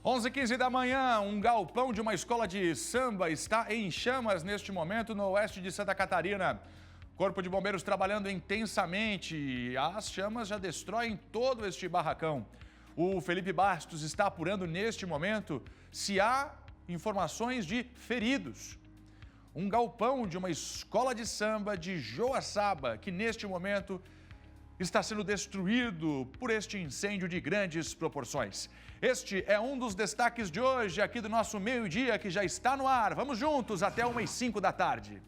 11h15 da manhã, um galpão de uma escola de samba está em chamas neste momento no oeste de Santa Catarina. Corpo de Bombeiros trabalhando intensamente e as chamas já destroem todo este barracão. O Felipe Bastos está apurando neste momento se há informações de feridos. Um galpão de uma escola de samba de Joaçaba, que neste momento está sendo destruído por este incêndio de grandes proporções. Este é um dos destaques de hoje aqui do nosso meio-dia, que já está no ar. Vamos juntos até 1h05 da tarde.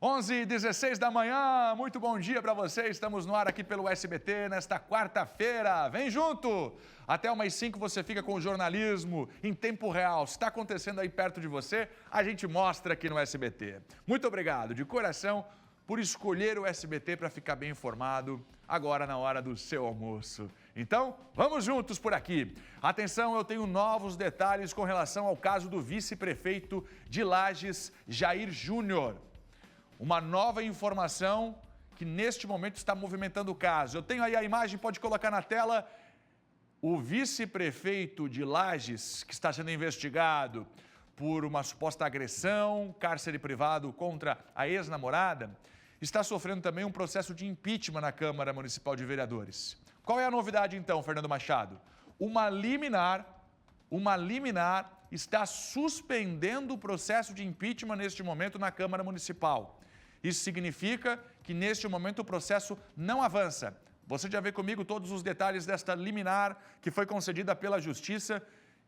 Onze e 16 da manhã, muito bom dia para você. Estamos no ar aqui pelo SBT nesta quarta-feira. Vem junto! Até 1h05 você fica com o jornalismo em tempo real. Se está acontecendo aí perto de você, a gente mostra aqui no SBT. Muito obrigado, de coração, por escolher o SBT para ficar bem informado agora na hora do seu almoço. Então, vamos juntos por aqui. Atenção, eu tenho novos detalhes com relação ao caso do vice-prefeito de Lages, Jair Júnior. Uma nova informação que neste momento está movimentando o caso. Eu tenho aí a imagem, pode colocar na tela. O vice-prefeito de Lages, que está sendo investigado por uma suposta agressão, cárcere privado contra a ex-namorada, está sofrendo também um processo de impeachment na Câmara Municipal de Vereadores. Qual é a novidade então, Fernando Machado? Uma liminar está suspendendo o processo de impeachment neste momento na Câmara Municipal. Isso significa que, neste momento, o processo não avança. Você já vê comigo todos os detalhes desta liminar que foi concedida pela Justiça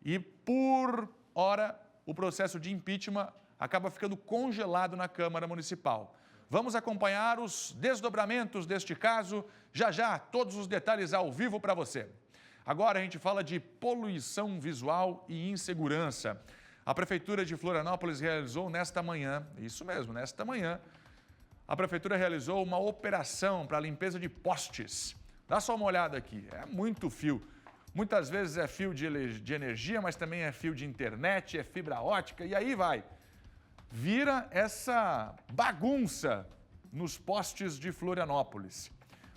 e, por hora, o processo de impeachment acaba ficando congelado na Câmara Municipal. Vamos acompanhar os desdobramentos deste caso, já, todos os detalhes ao vivo para você. Agora a gente fala de poluição visual e insegurança. A Prefeitura de Florianópolis realizou nesta manhã, a Prefeitura realizou uma operação para a limpeza de postes. Dá só uma olhada aqui, é muito fio. Muitas vezes é fio de energia, mas também é fio de internet, é fibra ótica e aí vai. Vira essa bagunça nos postes de Florianópolis.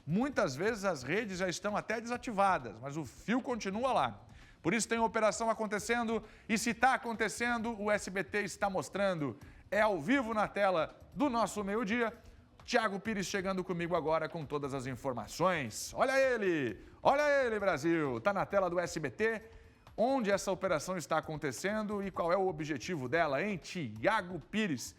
Muitas vezes as redes já estão até desativadas, mas o fio continua lá. Por isso tem operação acontecendo e se está acontecendo, o SBT está mostrando. É ao vivo na tela do nosso meio-dia. Thiago Pires chegando comigo agora com todas as informações. Olha ele, Brasil. Está na tela do SBT. Onde essa operação está acontecendo e qual é o objetivo dela, hein? Thiago Pires.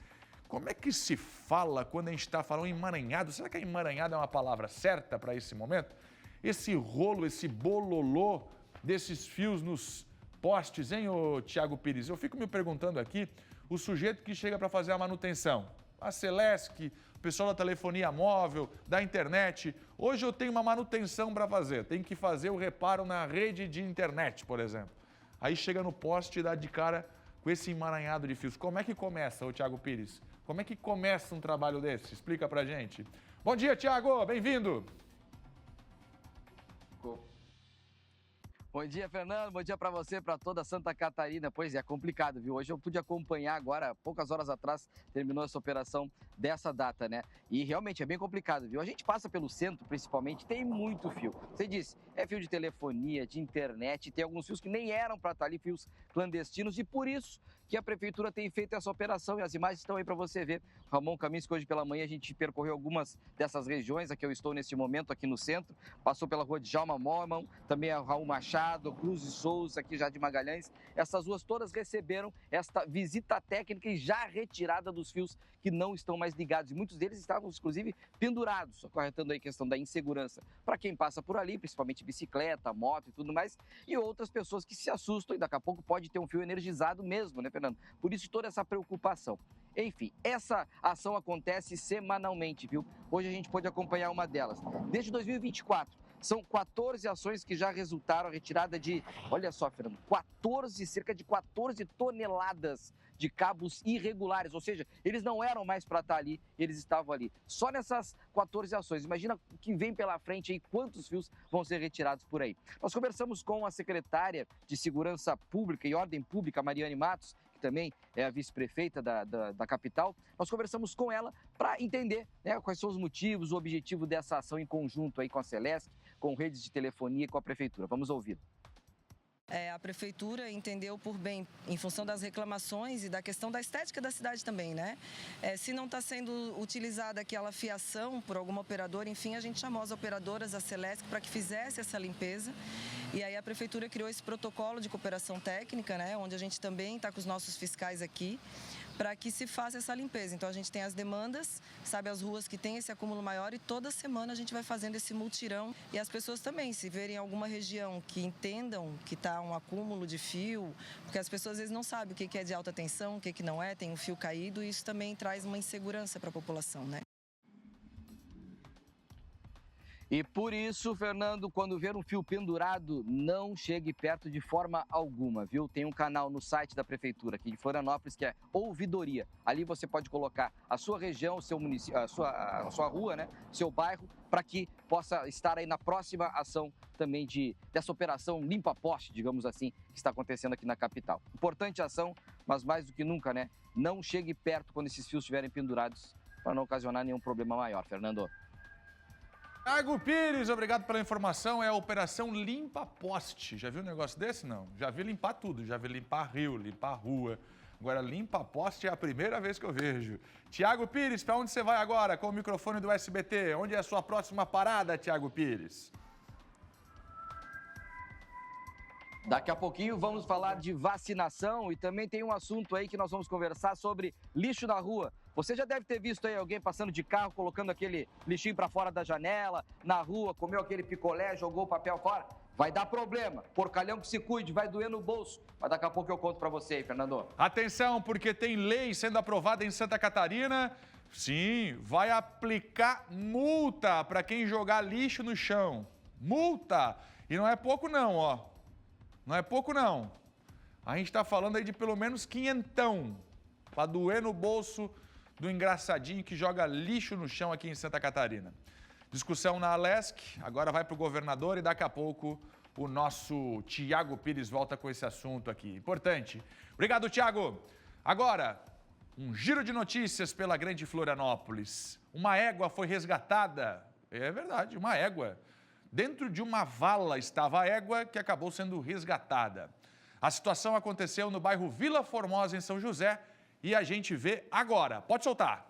Como é que se fala quando a gente está falando emaranhado? Será que emaranhado é uma palavra certa para esse momento? Esse rolo, esse bololô desses fios nos postes, hein, ô Thiago Pires? Eu fico me perguntando aqui, o sujeito que chega para fazer a manutenção, a Celesc, o pessoal da telefonia móvel, da internet. Hoje eu tenho uma manutenção para fazer, tenho que fazer o reparo na rede de internet, por exemplo. Aí chega no poste e dá de cara com esse emaranhado de fios. Como é que começa, ô Thiago Pires? Como é que começa um trabalho desse? Explica pra gente. Bom dia, Thiago, bem-vindo. Bom dia, Fernando. Bom dia para você, para toda Santa Catarina. Pois é, complicado, viu? Hoje eu pude acompanhar agora, poucas horas atrás, terminou essa operação dessa data, né? E realmente é bem complicado, viu? A gente passa pelo centro, principalmente, tem muito fio. Você disse, é fio de telefonia, de internet, tem alguns fios que nem eram para estar ali, fios clandestinos, e por isso que a Prefeitura tem feito essa operação e as imagens estão aí para você ver. Ramon Kaminski, hoje pela manhã a gente percorreu algumas dessas regiões, aqui eu estou neste momento aqui no centro, passou pela rua de Djalma Mormon, também a Raul Machado, Cruz e Souza, aqui já de Magalhães. Essas ruas todas receberam esta visita técnica e já retirada dos fios que não estão mais ligados. E muitos deles estavam, inclusive, pendurados, acarretando aí a questão da insegurança para quem passa por ali, principalmente bicicleta, moto e tudo mais, e outras pessoas que se assustam e daqui a pouco pode ter um fio energizado mesmo, né, Fernando? Por isso toda essa preocupação. Enfim, essa ação acontece semanalmente, viu? Hoje a gente pôde acompanhar uma delas. Desde 2024, são 14 ações que já resultaram a retirada de, olha só, Fernando, cerca de 14 toneladas de cabos irregulares, ou seja, eles não eram mais para estar ali, eles estavam ali. Só nessas 14 ações, imagina o que vem pela frente aí, quantos fios vão ser retirados por aí. Nós conversamos com a secretária de Segurança Pública e Ordem Pública, Mariane Matos, que também é a vice-prefeita da capital. Nós conversamos com ela para entender, né, quais são os motivos, o objetivo dessa ação em conjunto aí com a Celesc, com redes de telefonia e com a prefeitura. Vamos ouvir. A prefeitura entendeu por bem, em função das reclamações e da questão da estética da cidade também, né? Se não está sendo utilizada aquela fiação por alguma operadora, enfim, a gente chamou as operadoras, a Celesc, para que fizesse essa limpeza. E aí a prefeitura criou esse protocolo de cooperação técnica, né? Onde a gente também está com os nossos fiscais aqui, para que se faça essa limpeza. Então, a gente tem as demandas, sabe, as ruas que têm esse acúmulo maior e toda semana a gente vai fazendo esse multirão. E as pessoas também, se verem alguma região que entendam que está um acúmulo de fio, porque as pessoas às vezes não sabem o que é de alta tensão, o que não é, tem um fio caído e isso também traz uma insegurança para a população, né? E por isso, Fernando, quando ver um fio pendurado, não chegue perto de forma alguma, viu? Tem um canal no site da prefeitura aqui de Florianópolis que é Ouvidoria. Ali você pode colocar a sua região, o seu município, a sua rua, né? Seu bairro, para que possa estar aí na próxima ação também dessa operação limpa poste, digamos assim, que está acontecendo aqui na capital. Importante ação, mas mais do que nunca, né? Não chegue perto quando esses fios estiverem pendurados para não ocasionar nenhum problema maior, Fernando. Tiago Pires, obrigado pela informação. É a Operação Limpa Poste. Já viu um negócio desse? Não. Já vi limpar tudo. Já vi limpar rio, limpar rua. Agora, limpa poste é a primeira vez que eu vejo. Tiago Pires, para onde você vai agora com o microfone do SBT? Onde é a sua próxima parada, Tiago Pires? Daqui a pouquinho vamos falar de vacinação e também tem um assunto aí que nós vamos conversar sobre lixo na rua. Você já deve ter visto aí alguém passando de carro, colocando aquele lixinho para fora da janela, na rua, comeu aquele picolé, jogou o papel fora. Vai dar problema. Porcalhão que se cuide, vai doer no bolso. Mas daqui a pouco eu conto para você aí, Fernando. Atenção, porque tem lei sendo aprovada em Santa Catarina. Sim, vai aplicar multa para quem jogar lixo no chão. Multa! E não é pouco não, ó. Não é pouco não. A gente está falando aí de pelo menos quinhentão para doer no bolso do engraçadinho que joga lixo no chão aqui em Santa Catarina. Discussão na Alesc, agora vai para o governador e daqui a pouco o nosso Tiago Pires volta com esse assunto aqui. Importante. Obrigado, Tiago. Agora, um giro de notícias pela Grande Florianópolis. Uma égua foi resgatada. É verdade, uma égua. Dentro de uma vala estava a égua que acabou sendo resgatada. A situação aconteceu no bairro Vila Formosa, em São José, e a gente vê agora. Pode soltar.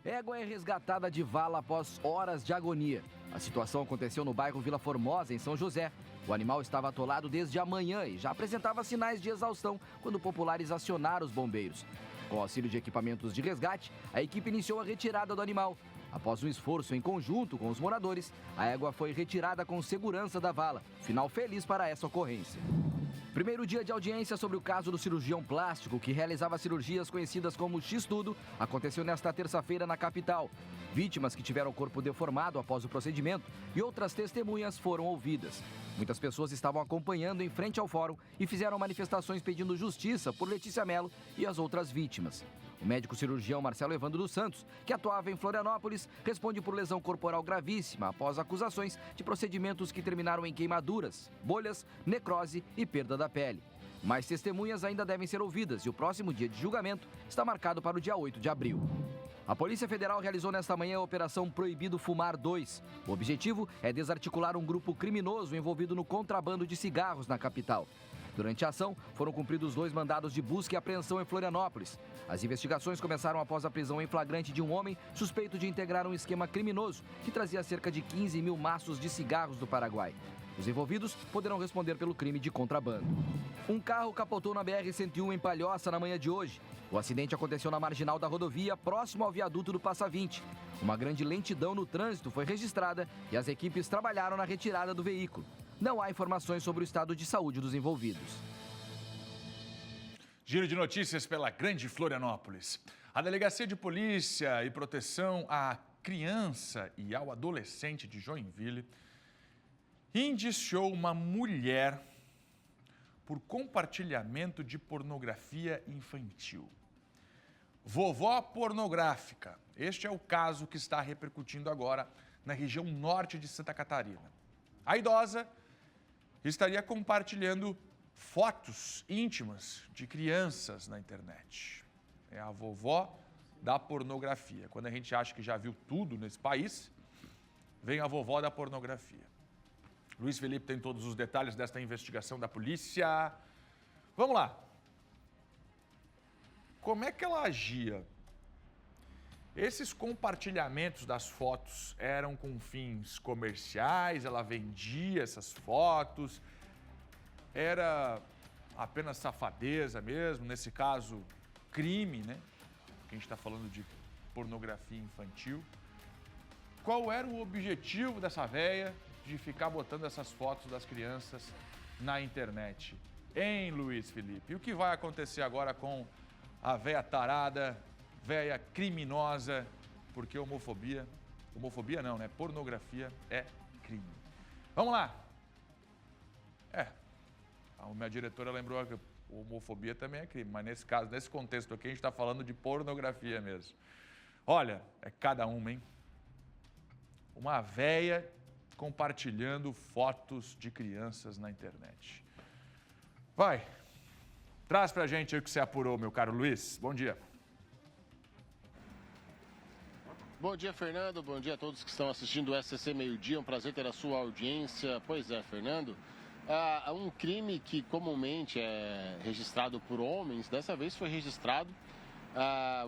Égua é resgatada de vala após horas de agonia. A situação aconteceu no bairro Vila Formosa, em São José. O animal estava atolado desde a manhã e já apresentava sinais de exaustão quando populares acionaram os bombeiros. Com auxílio de equipamentos de resgate, a equipe iniciou a retirada do animal. Após um esforço em conjunto com os moradores, a égua foi retirada com segurança da vala. Final feliz para essa ocorrência. Primeiro dia de audiência sobre o caso do cirurgião plástico que realizava cirurgias conhecidas como X-Tudo aconteceu nesta terça-feira na capital. Vítimas que tiveram o corpo deformado após o procedimento e outras testemunhas foram ouvidas. Muitas pessoas estavam acompanhando em frente ao fórum e fizeram manifestações pedindo justiça por Letícia Mello e as outras vítimas. O médico cirurgião Marcelo Evandro dos Santos, que atuava em Florianópolis, responde por lesão corporal gravíssima após acusações de procedimentos que terminaram em queimaduras, bolhas, necrose e perda da pele. Mais testemunhas ainda devem ser ouvidas e o próximo dia de julgamento está marcado para o dia 8 de abril. A Polícia Federal realizou nesta manhã a Operação Proibido Fumar 2. O objetivo é desarticular um grupo criminoso envolvido no contrabando de cigarros na capital. Durante a ação, foram cumpridos 2 mandados de busca e apreensão em Florianópolis. As investigações começaram após a prisão em flagrante de um homem suspeito de integrar um esquema criminoso que trazia cerca de 15 mil maços de cigarros do Paraguai. Os envolvidos poderão responder pelo crime de contrabando. Um carro capotou na BR-101 em Palhoça na manhã de hoje. O acidente aconteceu na marginal da rodovia, próximo ao viaduto do Passa 20. Uma grande lentidão no trânsito foi registrada e as equipes trabalharam na retirada do veículo. Não há informações sobre o estado de saúde dos envolvidos. Giro de notícias pela Grande Florianópolis. A Delegacia de Polícia e Proteção à Criança e ao Adolescente de Joinville indiciou uma mulher por compartilhamento de pornografia infantil. Vovó pornográfica. Este é o caso que está repercutindo agora na região norte de Santa Catarina. A idosa estaria compartilhando fotos íntimas de crianças na internet. É a vovó da pornografia. Quando a gente acha que já viu tudo nesse país, vem a vovó da pornografia. Luiz Felipe tem todos os detalhes desta investigação da polícia. Vamos lá. Como é que ela agia? Esses compartilhamentos das fotos eram com fins comerciais? Ela vendia essas fotos? Era apenas safadeza mesmo? Nesse caso, crime, né? Porque a gente está falando de pornografia infantil. Qual era o objetivo dessa véia de ficar botando essas fotos das crianças na internet? Hein, Luiz Felipe? E o que vai acontecer agora com a véia tarada, véia criminosa? Porque homofobia não, né? Pornografia é crime. Vamos lá. A minha diretora lembrou que homofobia também é crime, mas nesse caso, nesse contexto aqui, a gente está falando de pornografia mesmo. Olha, é cada uma, hein? Uma véia compartilhando fotos de crianças na internet. Vai, traz pra gente aí o que você apurou, meu caro Luiz. Bom dia. Bom dia, Fernando. Bom dia a todos que estão assistindo o SCC Meio Dia. Um prazer ter a sua audiência. Pois é, Fernando. Um crime que comumente é registrado por homens, dessa vez foi registrado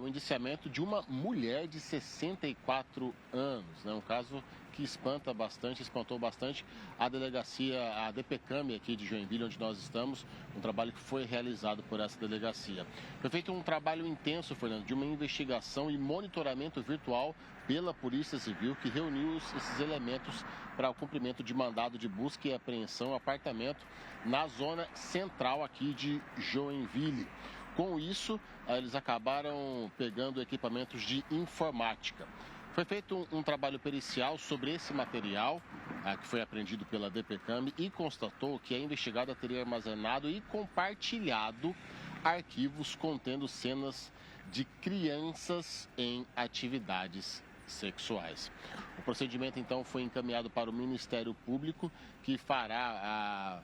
o indiciamento de uma mulher de 64 anos, né? Um caso que espantou bastante a delegacia, a DPCAM aqui de Joinville, onde nós estamos, um trabalho que foi realizado por essa delegacia. Foi feito um trabalho intenso, Fernando, de uma investigação e monitoramento virtual pela Polícia Civil, que reuniu esses elementos para o cumprimento de mandado de busca e apreensão, apartamento na zona central aqui de Joinville. Com isso, eles acabaram pegando equipamentos de informática. Foi feito um trabalho pericial sobre esse material, que foi apreendido pela DPCAM, e constatou que a investigada teria armazenado e compartilhado arquivos contendo cenas de crianças em atividades sexuais. O procedimento, então, foi encaminhado para o Ministério Público, que fará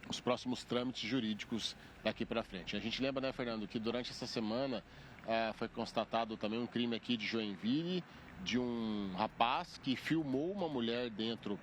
os próximos trâmites jurídicos daqui para frente. A gente lembra, né, Fernando, que durante essa semana foi constatado também um crime aqui de Joinville, de um rapaz que filmou uma mulher dentro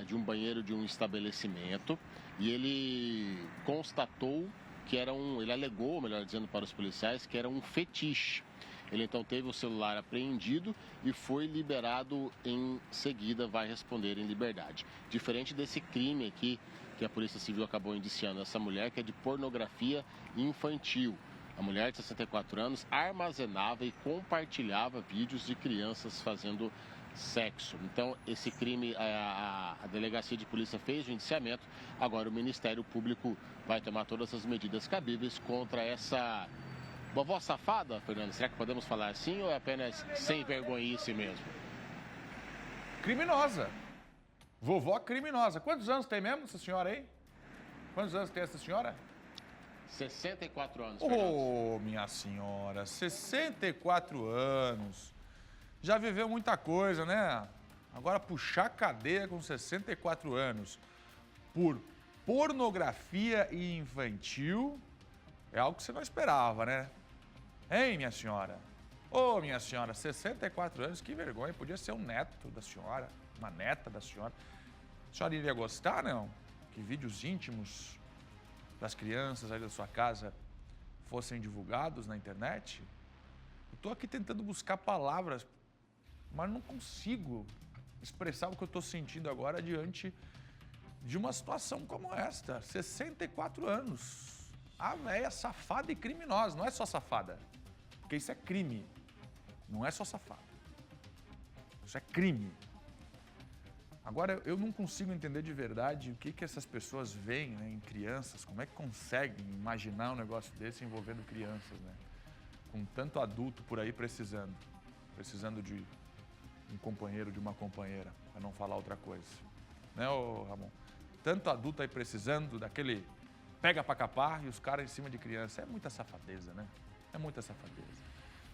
de um banheiro de um estabelecimento, e ele constatou que ele alegou, melhor dizendo, para os policiais, que era um fetiche. Ele então teve o celular apreendido e foi liberado em seguida, vai responder em liberdade. Diferente desse crime aqui que a Polícia Civil acabou indiciando essa mulher, que é de pornografia infantil. A mulher de 64 anos armazenava e compartilhava vídeos de crianças fazendo sexo. Então, esse crime, a Delegacia de Polícia fez o indiciamento. Agora, o Ministério Público vai tomar todas as medidas cabíveis contra essa vovó safada, Fernando. Será que podemos falar assim ou é apenas sem vergonhice mesmo? Criminosa. Vovó criminosa. Quantos anos tem mesmo essa senhora aí? Quantos anos tem essa senhora? 64 anos, Fernando. Minha senhora, 64 anos. Já viveu muita coisa, né? Agora puxar cadeia com 64 anos por pornografia infantil é algo que você não esperava, né? Hein, minha senhora? Minha senhora, 64 anos, que vergonha. Podia ser um neto da senhora, uma neta da senhora. A senhora iria gostar, não? Que vídeos íntimos das crianças aí da sua casa fossem divulgados na internet? Eu estou aqui tentando buscar palavras, mas não consigo expressar o que eu estou sentindo agora diante de uma situação como esta. 64 anos. A véia safada e criminosa. Não é só safada, porque isso é crime. Não é só safada. Isso é crime. Agora, eu não consigo entender de verdade o que essas pessoas veem, né, em crianças, como é que conseguem imaginar um negócio desse envolvendo crianças, né? Com tanto adulto por aí precisando de um companheiro, de uma companheira, para não falar outra coisa. Né, ô Ramon? Tanto adulto aí precisando daquele pega pra capar e os caras em cima de criança. É muita safadeza, né? É muita safadeza.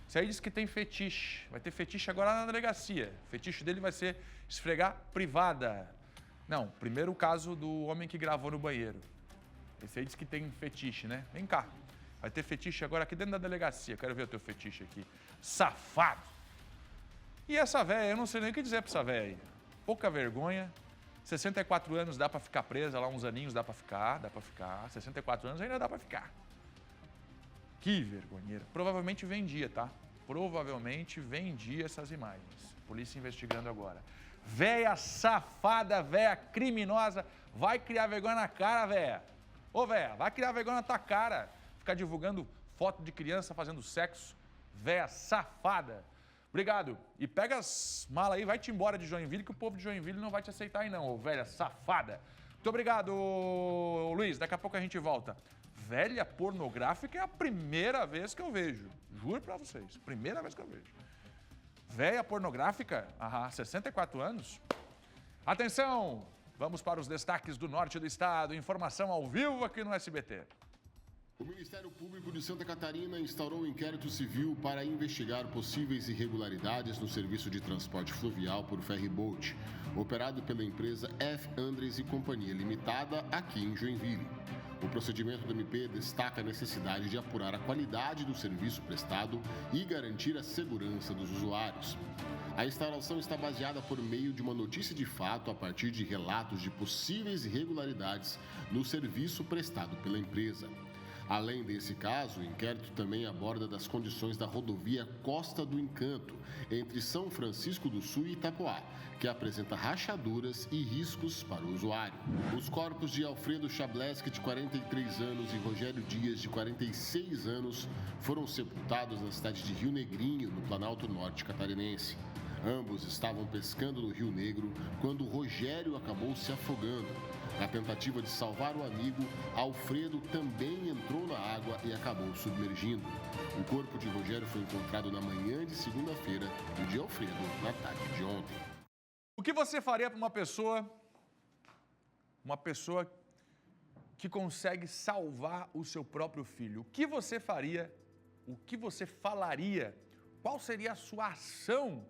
Isso aí diz que tem fetiche. Vai ter fetiche agora na delegacia. O fetiche dele vai ser esfregar privada. Não, primeiro o caso do homem que gravou no banheiro. Esse aí diz que tem fetiche, né? Vem cá. Vai ter fetiche agora aqui dentro da delegacia. Quero ver o teu fetiche aqui. Safado! E essa véia, eu não sei nem o que dizer pra essa véia aí. Pouca vergonha. 64 anos dá pra ficar presa, lá uns aninhos dá pra ficar. 64 anos ainda dá pra ficar. Que vergonheira. Provavelmente vendia, tá? Provavelmente vendia essas imagens. Polícia investigando agora. Véia safada, véia criminosa. Vai criar vergonha na cara, véia. Ô, véia, vai criar vergonha na tua cara. Ficar divulgando foto de criança fazendo sexo. Véia safada. Obrigado. E pega as malas aí, vai-te embora de Joinville, que o povo de Joinville não vai te aceitar aí não, ô velha safada. Muito obrigado, Luiz. Daqui a pouco a gente volta. Velha pornográfica é a primeira vez que eu vejo. Juro pra vocês. Primeira vez que eu vejo. Véia pornográfica? 64 anos. Atenção! Vamos para os destaques do norte do estado. Informação ao vivo aqui no SBT. O Ministério Público de Santa Catarina instaurou um inquérito civil para investigar possíveis irregularidades no serviço de transporte fluvial por ferryboat, operado pela empresa F. Andres e Companhia Limitada, aqui em Joinville. O procedimento do MP destaca a necessidade de apurar a qualidade do serviço prestado e garantir a segurança dos usuários. A instauração está baseada por meio de uma notícia de fato a partir de relatos de possíveis irregularidades no serviço prestado pela empresa. Além desse caso, o inquérito também aborda das condições da rodovia Costa do Encanto, entre São Francisco do Sul e Itapoá, que apresenta rachaduras e riscos para o usuário. Os corpos de Alfredo Chableski, de 43 anos, e Rogério Dias, de 46 anos, foram sepultados na cidade de Rio Negrinho, no Planalto Norte catarinense. Ambos estavam pescando no Rio Negro quando Rogério acabou se afogando. Na tentativa de salvar o amigo, Alfredo também entrou na água e acabou submergindo. O corpo de Rogério foi encontrado na manhã de segunda-feira e o de Alfredo na tarde de ontem. O que você faria para uma pessoa que consegue salvar o seu próprio filho? O que você faria? O que você falaria? Qual seria a sua ação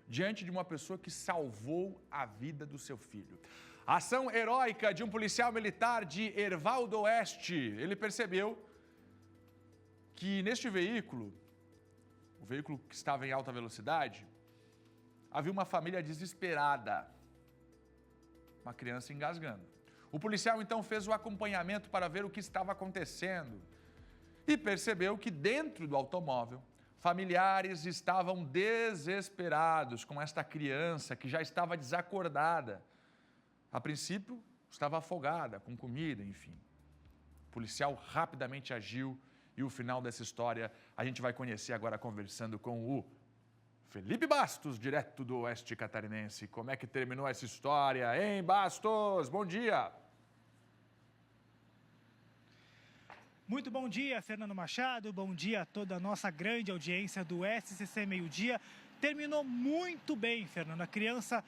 diante de uma pessoa que salvou a vida do seu filho? A ação heróica de um policial militar de Hervaldo Oeste. Ele percebeu que neste veículo, o veículo que estava em alta velocidade, havia uma família desesperada, uma criança engasgando. O policial então fez o acompanhamento para ver o que estava acontecendo e percebeu que dentro do automóvel, familiares estavam desesperados com esta criança que já estava desacordada. A princípio, estava afogada, com comida, enfim. O policial rapidamente agiu e o final dessa história a gente vai conhecer agora conversando com o Felipe Bastos, direto do Oeste Catarinense. Como é que terminou essa história, hein, Bastos? Bom dia! Muito bom dia, Fernando Machado. Bom dia a toda a nossa grande audiência do SCC Meio Dia. Terminou muito bem, Fernando. A criança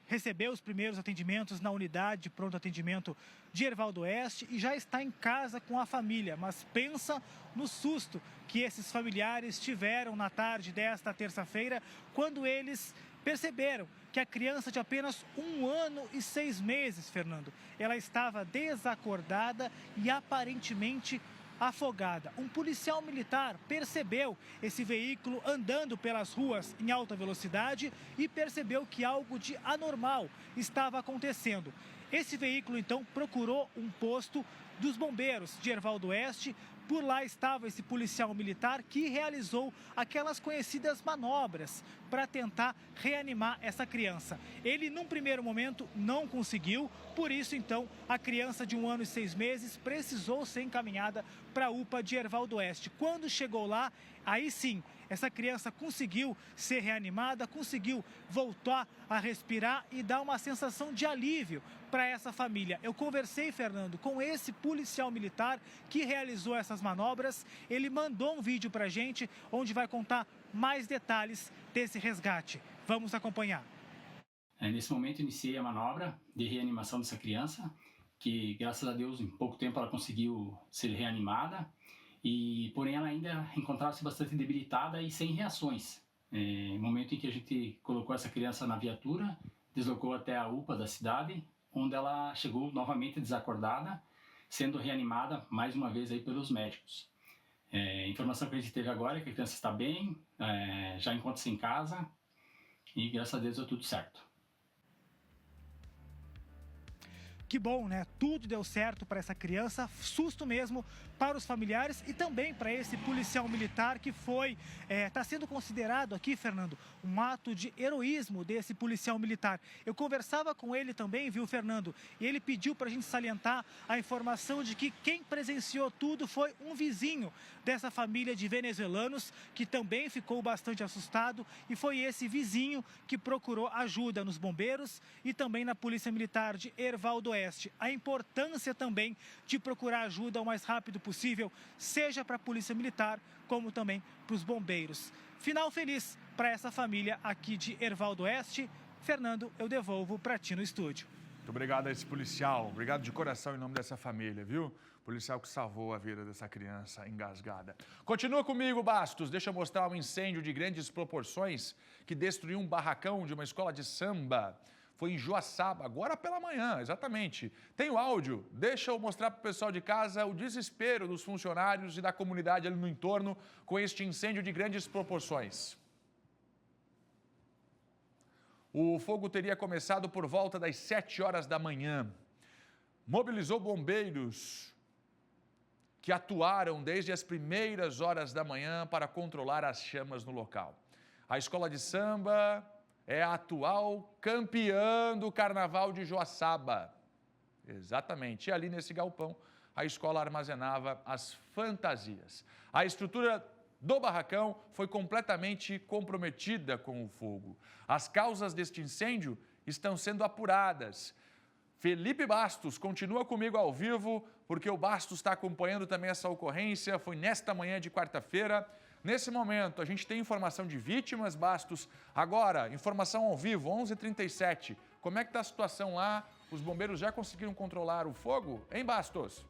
recebeu os primeiros atendimentos na unidade de pronto atendimento de Hervaldo Oeste e já está em casa com a família. Mas pensa no susto que esses familiares tiveram na tarde desta terça-feira, quando eles perceberam que a criança de apenas 1 ano e 6 meses, Fernando, ela estava desacordada e aparentemente afogada. Um policial militar percebeu esse veículo andando pelas ruas em alta velocidade e percebeu que algo de anormal estava acontecendo. Esse veículo, então, procurou um posto dos bombeiros de Hervaldo Oeste. Por lá estava esse policial militar que realizou aquelas conhecidas manobras para tentar reanimar essa criança. Ele, num primeiro momento, não conseguiu, por isso, então, a criança de 1 ano e 6 meses precisou ser encaminhada para a UPA de Hervaldo Oeste. Quando chegou lá, aí sim, essa criança conseguiu ser reanimada, conseguiu voltar a respirar e dar uma sensação de alívio para essa família. Eu conversei, Fernando, com esse policial militar que realizou essas manobras. Ele mandou um vídeo para a gente, onde vai contar mais detalhes desse resgate. Vamos acompanhar. Nesse momento, iniciei a manobra de reanimação dessa criança, que, graças a Deus, em pouco tempo ela conseguiu ser reanimada. Porém, ela ainda encontrava-se bastante debilitada e sem reações. No momento em que a gente colocou essa criança na viatura, deslocou até a UPA da cidade, onde ela chegou novamente desacordada sendo reanimada mais uma vez aí pelos médicos. A informação que a gente teve agora é que a criança está bem, já encontra-se em casa e graças a Deus deu tudo certo. Que bom, né? Tudo deu certo para essa criança, susto mesmo para os familiares e também para esse policial militar que está sendo considerado aqui, Fernando, um ato de heroísmo desse policial militar. Eu conversava com ele também, viu, Fernando? E ele pediu para a gente salientar a informação de que quem presenciou tudo foi um vizinho dessa família de venezuelanos que também ficou bastante assustado e foi esse vizinho que procurou ajuda nos bombeiros e também na Polícia Militar de Herval do Oeste. A importância também de procurar ajuda o mais rápido possível, seja para a Polícia Militar, como também para os bombeiros. Final feliz para essa família aqui de Herval do Oeste. Fernando, eu devolvo para ti no estúdio. Muito obrigado a esse policial, obrigado de coração em nome dessa família, viu? Policial que salvou a vida dessa criança engasgada. Continua comigo, Bastos. Deixa eu mostrar um incêndio de grandes proporções que destruiu um barracão de uma escola de samba. Foi em Joaçaba, agora pela manhã, exatamente. Tem o áudio, deixa eu mostrar para o pessoal de casa o desespero dos funcionários e da comunidade ali no entorno com este incêndio de grandes proporções. O fogo teria começado por volta das 7 horas da manhã. Mobilizou bombeiros que atuaram desde as primeiras horas da manhã para controlar as chamas no local. A escola de samba é a atual campeã do Carnaval de Joaçaba. Exatamente. E ali nesse galpão, a escola armazenava as fantasias. A estrutura do barracão foi completamente comprometida com o fogo. As causas deste incêndio estão sendo apuradas. Felipe Bastos continua comigo ao vivo, porque o Bastos está acompanhando também essa ocorrência. Foi nesta manhã de quarta-feira. Nesse momento, a gente tem informação de vítimas, Bastos. Agora, informação ao vivo, 11h37. Como é que está a situação lá? Os bombeiros já conseguiram controlar o fogo? Hein, Bastos?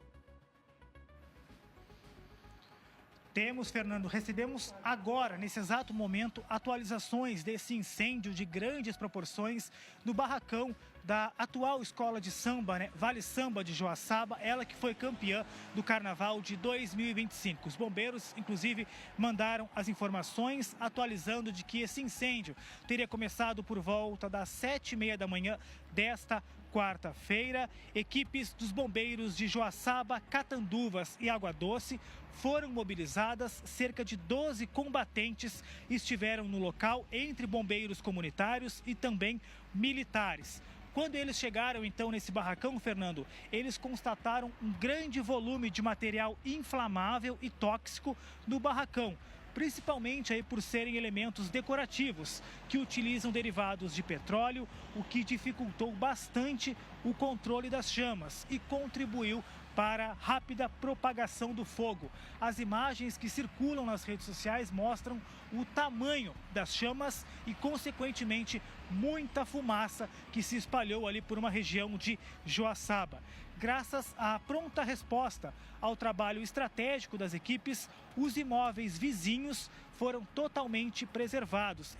Temos, Fernando, recebemos agora, nesse exato momento, atualizações desse incêndio de grandes proporções no barracão da atual escola de samba, né? Vale Samba de Joaçaba, ela que foi campeã do Carnaval de 2025. Os bombeiros, inclusive, mandaram as informações atualizando de que esse incêndio teria começado por volta das 7h30 da manhã desta quarta-feira. Equipes dos bombeiros de Joaçaba, Catanduvas e Água Doce foram mobilizadas. Cerca de 12 combatentes estiveram no local, entre bombeiros comunitários e também militares. Quando eles chegaram, então, nesse barracão, Fernando, eles constataram um grande volume de material inflamável e tóxico no barracão, principalmente aí por serem elementos decorativos que utilizam derivados de petróleo, o que dificultou bastante o controle das chamas e contribuiu para a rápida propagação do fogo. As imagens que circulam nas redes sociais mostram o tamanho das chamas e, consequentemente, muita fumaça que se espalhou ali por uma região de Joaçaba. Graças à pronta resposta ao trabalho estratégico das equipes, os imóveis vizinhos foram totalmente preservados,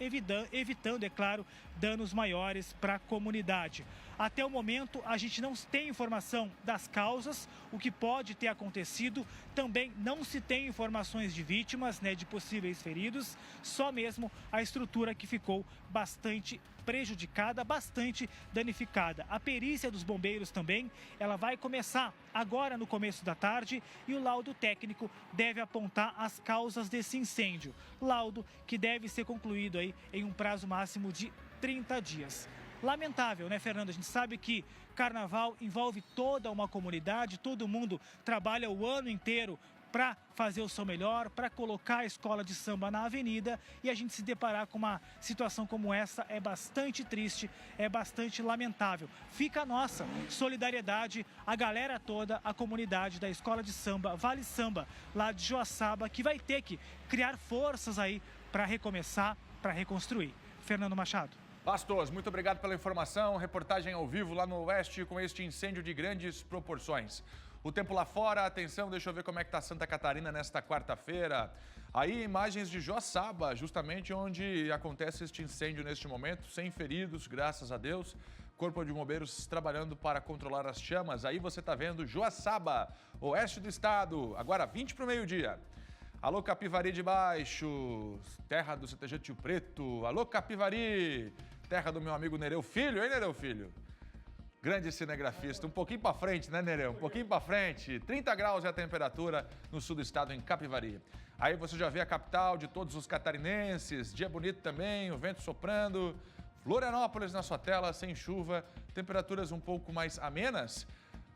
evitando, é claro, danos maiores para a comunidade. Até o momento, a gente não tem informação das causas, o que pode ter acontecido. Também não se tem informações de vítimas, né, de possíveis feridos, só mesmo a estrutura que ficou bastante prejudicada, bastante danificada. A perícia dos bombeiros também, ela vai começar agora no começo da tarde e o laudo técnico deve apontar as causas desse incêndio. Laudo que deve ser concluído aí em um prazo máximo de 30 dias. Lamentável, né, Fernando? A gente sabe que carnaval envolve toda uma comunidade, todo mundo trabalha o ano inteiro para fazer o seu melhor, para colocar a escola de samba na avenida, e a gente se deparar com uma situação como essa é bastante triste, é bastante lamentável. Fica a nossa solidariedade, a galera toda, a comunidade da escola de samba Vale Samba, lá de Joaçaba, que vai ter que criar forças aí para recomeçar, para reconstruir. Fernando Machado. Bastos, muito obrigado pela informação. Reportagem ao vivo lá no Oeste com este incêndio de grandes proporções. O tempo lá fora, atenção, deixa eu ver como é que está Santa Catarina nesta quarta-feira. Aí imagens de Joaçaba, justamente onde acontece este incêndio neste momento, sem feridos, graças a Deus. Corpo de Bombeiros trabalhando para controlar as chamas. Aí você está vendo Joaçaba, oeste do estado, agora 20 para o meio-dia. Alô, Capivari de Baixo, terra do CTG Tio Preto. Alô, Capivari, terra do meu amigo Nereu Filho, hein, Nereu Filho? Grande cinegrafista, um pouquinho para frente, né, Nereu? Um pouquinho para frente. 30 graus é a temperatura no sul do estado, em Capivari. Aí você já vê a capital de todos os catarinenses, dia bonito também, o vento soprando. Florianópolis na sua tela, sem chuva, temperaturas um pouco mais amenas.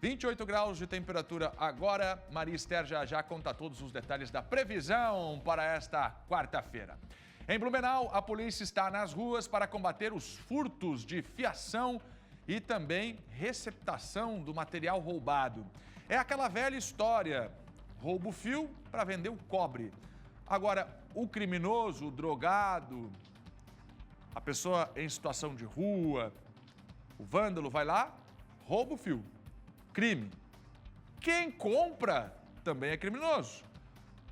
28 graus de temperatura agora. Maria Esther já conta todos os detalhes da previsão para esta quarta-feira. Em Blumenau, a polícia está nas ruas para combater os furtos de fiação e também receptação do material roubado. É aquela velha história, rouba o fio para vender o cobre. Agora, o criminoso, o drogado, a pessoa em situação de rua, o vândalo vai lá, rouba o fio. Crime. Quem compra também é criminoso.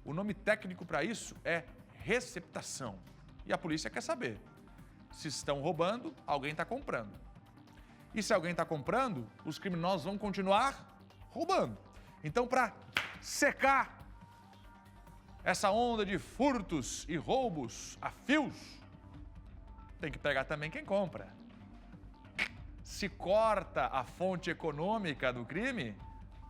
O nome técnico para isso é receptação. E a polícia quer saber se estão roubando, alguém está comprando. E se alguém está comprando, os criminosos vão continuar roubando. Então, para secar essa onda de furtos e roubos a fios, tem que pegar também quem compra. Se corta a fonte econômica do crime,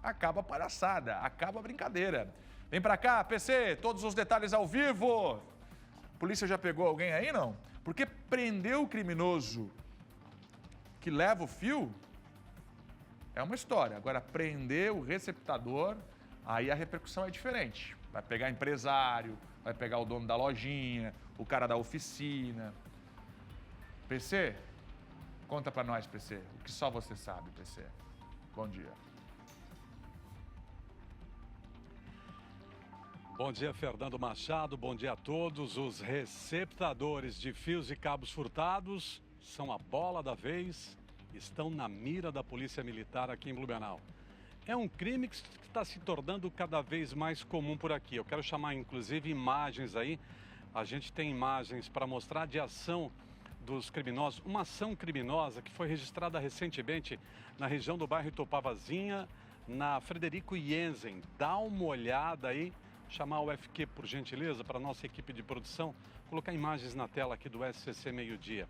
acaba a palhaçada, acaba a brincadeira. Vem pra cá, PC, todos os detalhes ao vivo. A polícia já pegou alguém aí, não? Porque prender o criminoso que leva o fio é uma história. Agora, prender o receptador, aí a repercussão é diferente. Vai pegar empresário, vai pegar o dono da lojinha, o cara da oficina. PC, conta pra nós, PC, o que só você sabe, PC. Bom dia. Bom dia, Fernando Machado. Bom dia a todos. Os receptadores de fios e cabos furtados são a bola da vez, estão na mira da Polícia Militar aqui em Blumenau. É um crime que está se tornando cada vez mais comum por aqui. Eu quero chamar, inclusive, imagens aí. A gente tem imagens para mostrar de ação dos criminosos. Uma ação criminosa que foi registrada recentemente na região do bairro Itopavazinha, na Frederico Jensen. Dá uma olhada aí. Chamar o FQ, por gentileza, para a nossa equipe de produção. Colocar imagens na tela aqui do SCC Meio-Dia.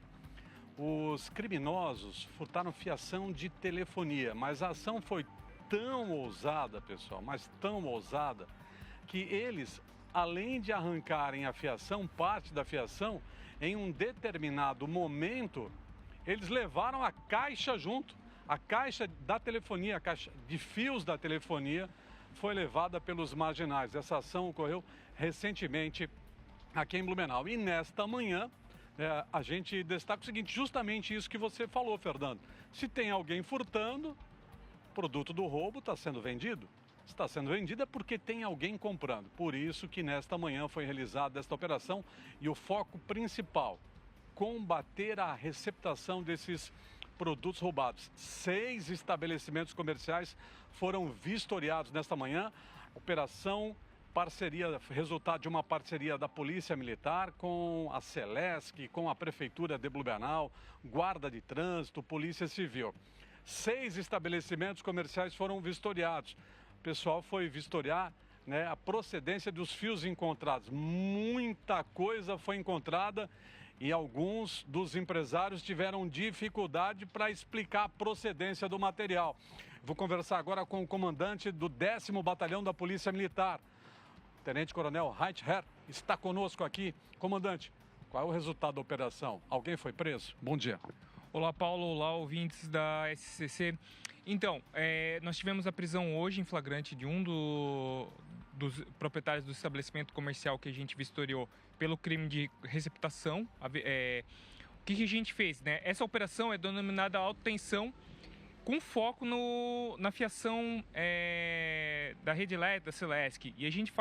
Os criminosos furtaram fiação de telefonia, mas a ação foi tão ousada, pessoal, mas tão ousada, que eles, além de arrancarem a fiação, parte da fiação, em um determinado momento, eles levaram a caixa junto. A caixa da telefonia, a caixa de fios da telefonia, foi levada pelos marginais. Essa ação ocorreu recentemente aqui em Blumenau. E nesta manhã, a gente destaca o seguinte, justamente isso que você falou, Fernando. Se tem alguém furtando, o produto do roubo está sendo vendido. Se está sendo vendido é porque tem alguém comprando. Por isso que nesta manhã foi realizada esta operação e o foco principal, combater a receptação desses produtos roubados. 6 estabelecimentos comerciais foram vistoriados nesta manhã. Operação parceria, resultado de uma parceria da Polícia Militar com a Celesc, com a Prefeitura de Blumenau, Guarda de Trânsito, Polícia Civil. 6 estabelecimentos comerciais foram vistoriados. O pessoal foi vistoriar, né, a procedência dos fios encontrados. Muita coisa foi encontrada e alguns dos empresários tiveram dificuldade para explicar a procedência do material. Vou conversar agora com o comandante do 10º Batalhão da Polícia Militar, Tenente Coronel Reither, está conosco aqui. Comandante, qual é o resultado da operação? Alguém foi preso? Bom dia. Olá, Paulo. Olá, ouvintes da SCC. Então, nós tivemos a prisão hoje em flagrante de um dos proprietários do estabelecimento comercial que a gente vistoriou pelo crime de receptação. O que a gente fez, né? Essa operação é denominada alta tensão, com foco na fiação da rede elétrica, da Celesc. E a gente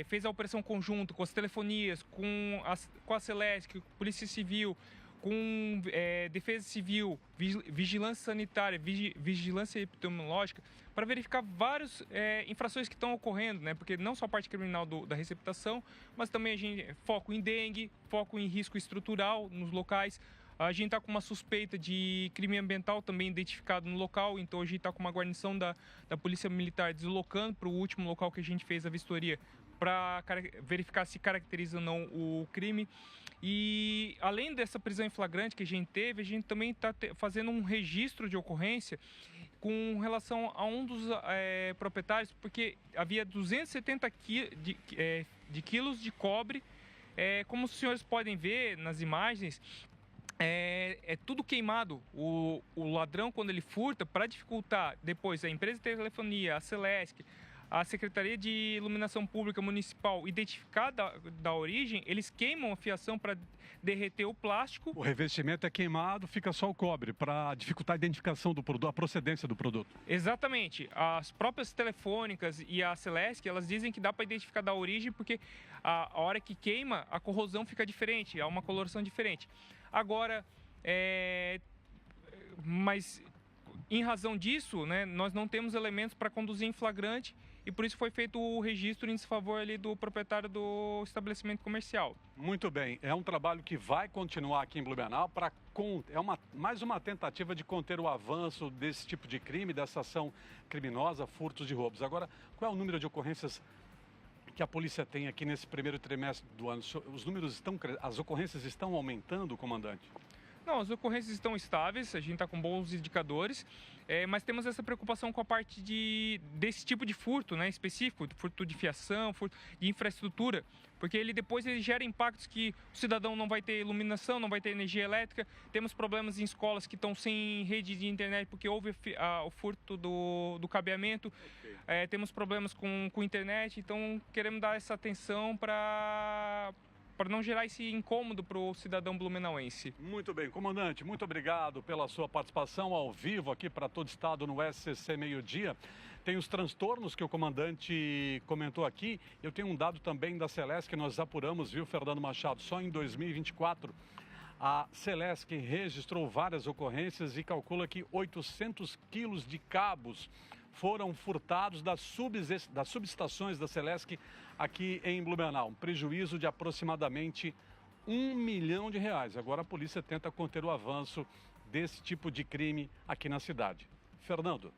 fez a operação conjunto com as telefonias, com a Celesc, com a Polícia Civil, com Defesa Civil, Vigilância Sanitária, Vigilância Epidemiológica, para verificar várias infrações que estão ocorrendo, né? Porque não só a parte criminal da receptação, mas também a gente foco em dengue, foco em risco estrutural nos locais, A gente está com uma suspeita de crime ambiental também identificado no local, então a gente está com uma guarnição da Polícia Militar deslocando para o último local que a gente fez a vistoria para verificar se caracteriza ou não o crime. E além dessa prisão em flagrante que a gente teve, a gente também está fazendo um registro de ocorrência com relação a um dos proprietários, porque havia 270 quilos de cobre. Como os senhores podem ver nas imagens, é tudo queimado. O ladrão, quando ele furta, para dificultar depois a empresa de telefonia, a Celesc, a Secretaria de Iluminação Pública Municipal identificar da origem, eles queimam a fiação para derreter o plástico. O revestimento é queimado, fica só o cobre, para dificultar a identificação do produto, a procedência do produto. Exatamente. As próprias telefônicas e a Celesc, elas dizem que dá para identificar da origem, porque a hora que queima, a corrosão fica diferente, há uma coloração diferente. Agora, mas em razão disso, né, nós não temos elementos para conduzir em flagrante e por isso foi feito o registro em desfavor ali do proprietário do estabelecimento comercial. Muito bem, é um trabalho que vai continuar aqui em Blumenau, mais uma tentativa de conter o avanço desse tipo de crime, dessa ação criminosa, furtos de roubos. Agora, qual é o número de ocorrências que a polícia tem aqui nesse primeiro trimestre do ano? As ocorrências estão aumentando, comandante? Não, as ocorrências estão estáveis, a gente está com bons indicadores, mas temos essa preocupação com a parte desse tipo de furto, né, específico, furto de fiação, furto de infraestrutura, porque ele gera impactos que o cidadão não vai ter iluminação, não vai ter energia elétrica. Temos problemas em escolas que estão sem rede de internet porque houve o furto do cabeamento. Okay. Temos problemas com internet, então queremos dar essa atenção para não gerar esse incômodo para o cidadão blumenauense. Muito bem, comandante, muito obrigado pela sua participação ao vivo aqui para todo o estado no SCC Meio Dia. Tem os transtornos que o comandante comentou aqui. Eu tenho um dado também da Celesc que nós apuramos, viu, Fernando Machado? Só em 2024, a Celesc registrou várias ocorrências e calcula que 800 quilos de cabos foram furtados das subestações da Celesc aqui em Blumenau. Um prejuízo de aproximadamente R$1 milhão. Agora a polícia tenta conter o avanço desse tipo de crime aqui na cidade. Fernando.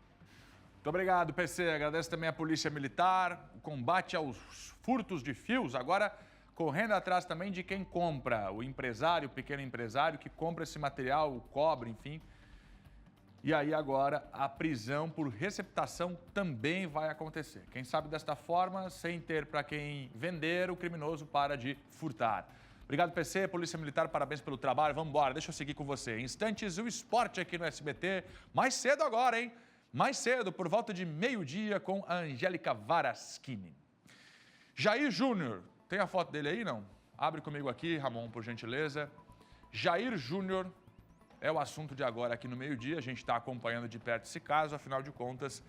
Muito obrigado, PC. Agradeço também a Polícia Militar, o combate aos furtos de fios. Agora, correndo atrás também de quem compra, o empresário, o pequeno empresário que compra esse material, o cobre, enfim. E aí agora a prisão por receptação também vai acontecer. Quem sabe desta forma, sem ter para quem vender, o criminoso para de furtar. Obrigado, PC, Polícia Militar, parabéns pelo trabalho. Vamos embora, deixa eu seguir com você. Em instantes, o esporte aqui no SBT. Mais cedo agora, hein? Mais cedo, por volta de meio-dia, com a Angélica Varaschini. Jair Júnior, tem a foto dele aí, não? Abre comigo aqui, Ramon, por gentileza. Jair Júnior é o assunto de agora aqui no meio-dia. A gente está acompanhando de perto esse caso, afinal de contas,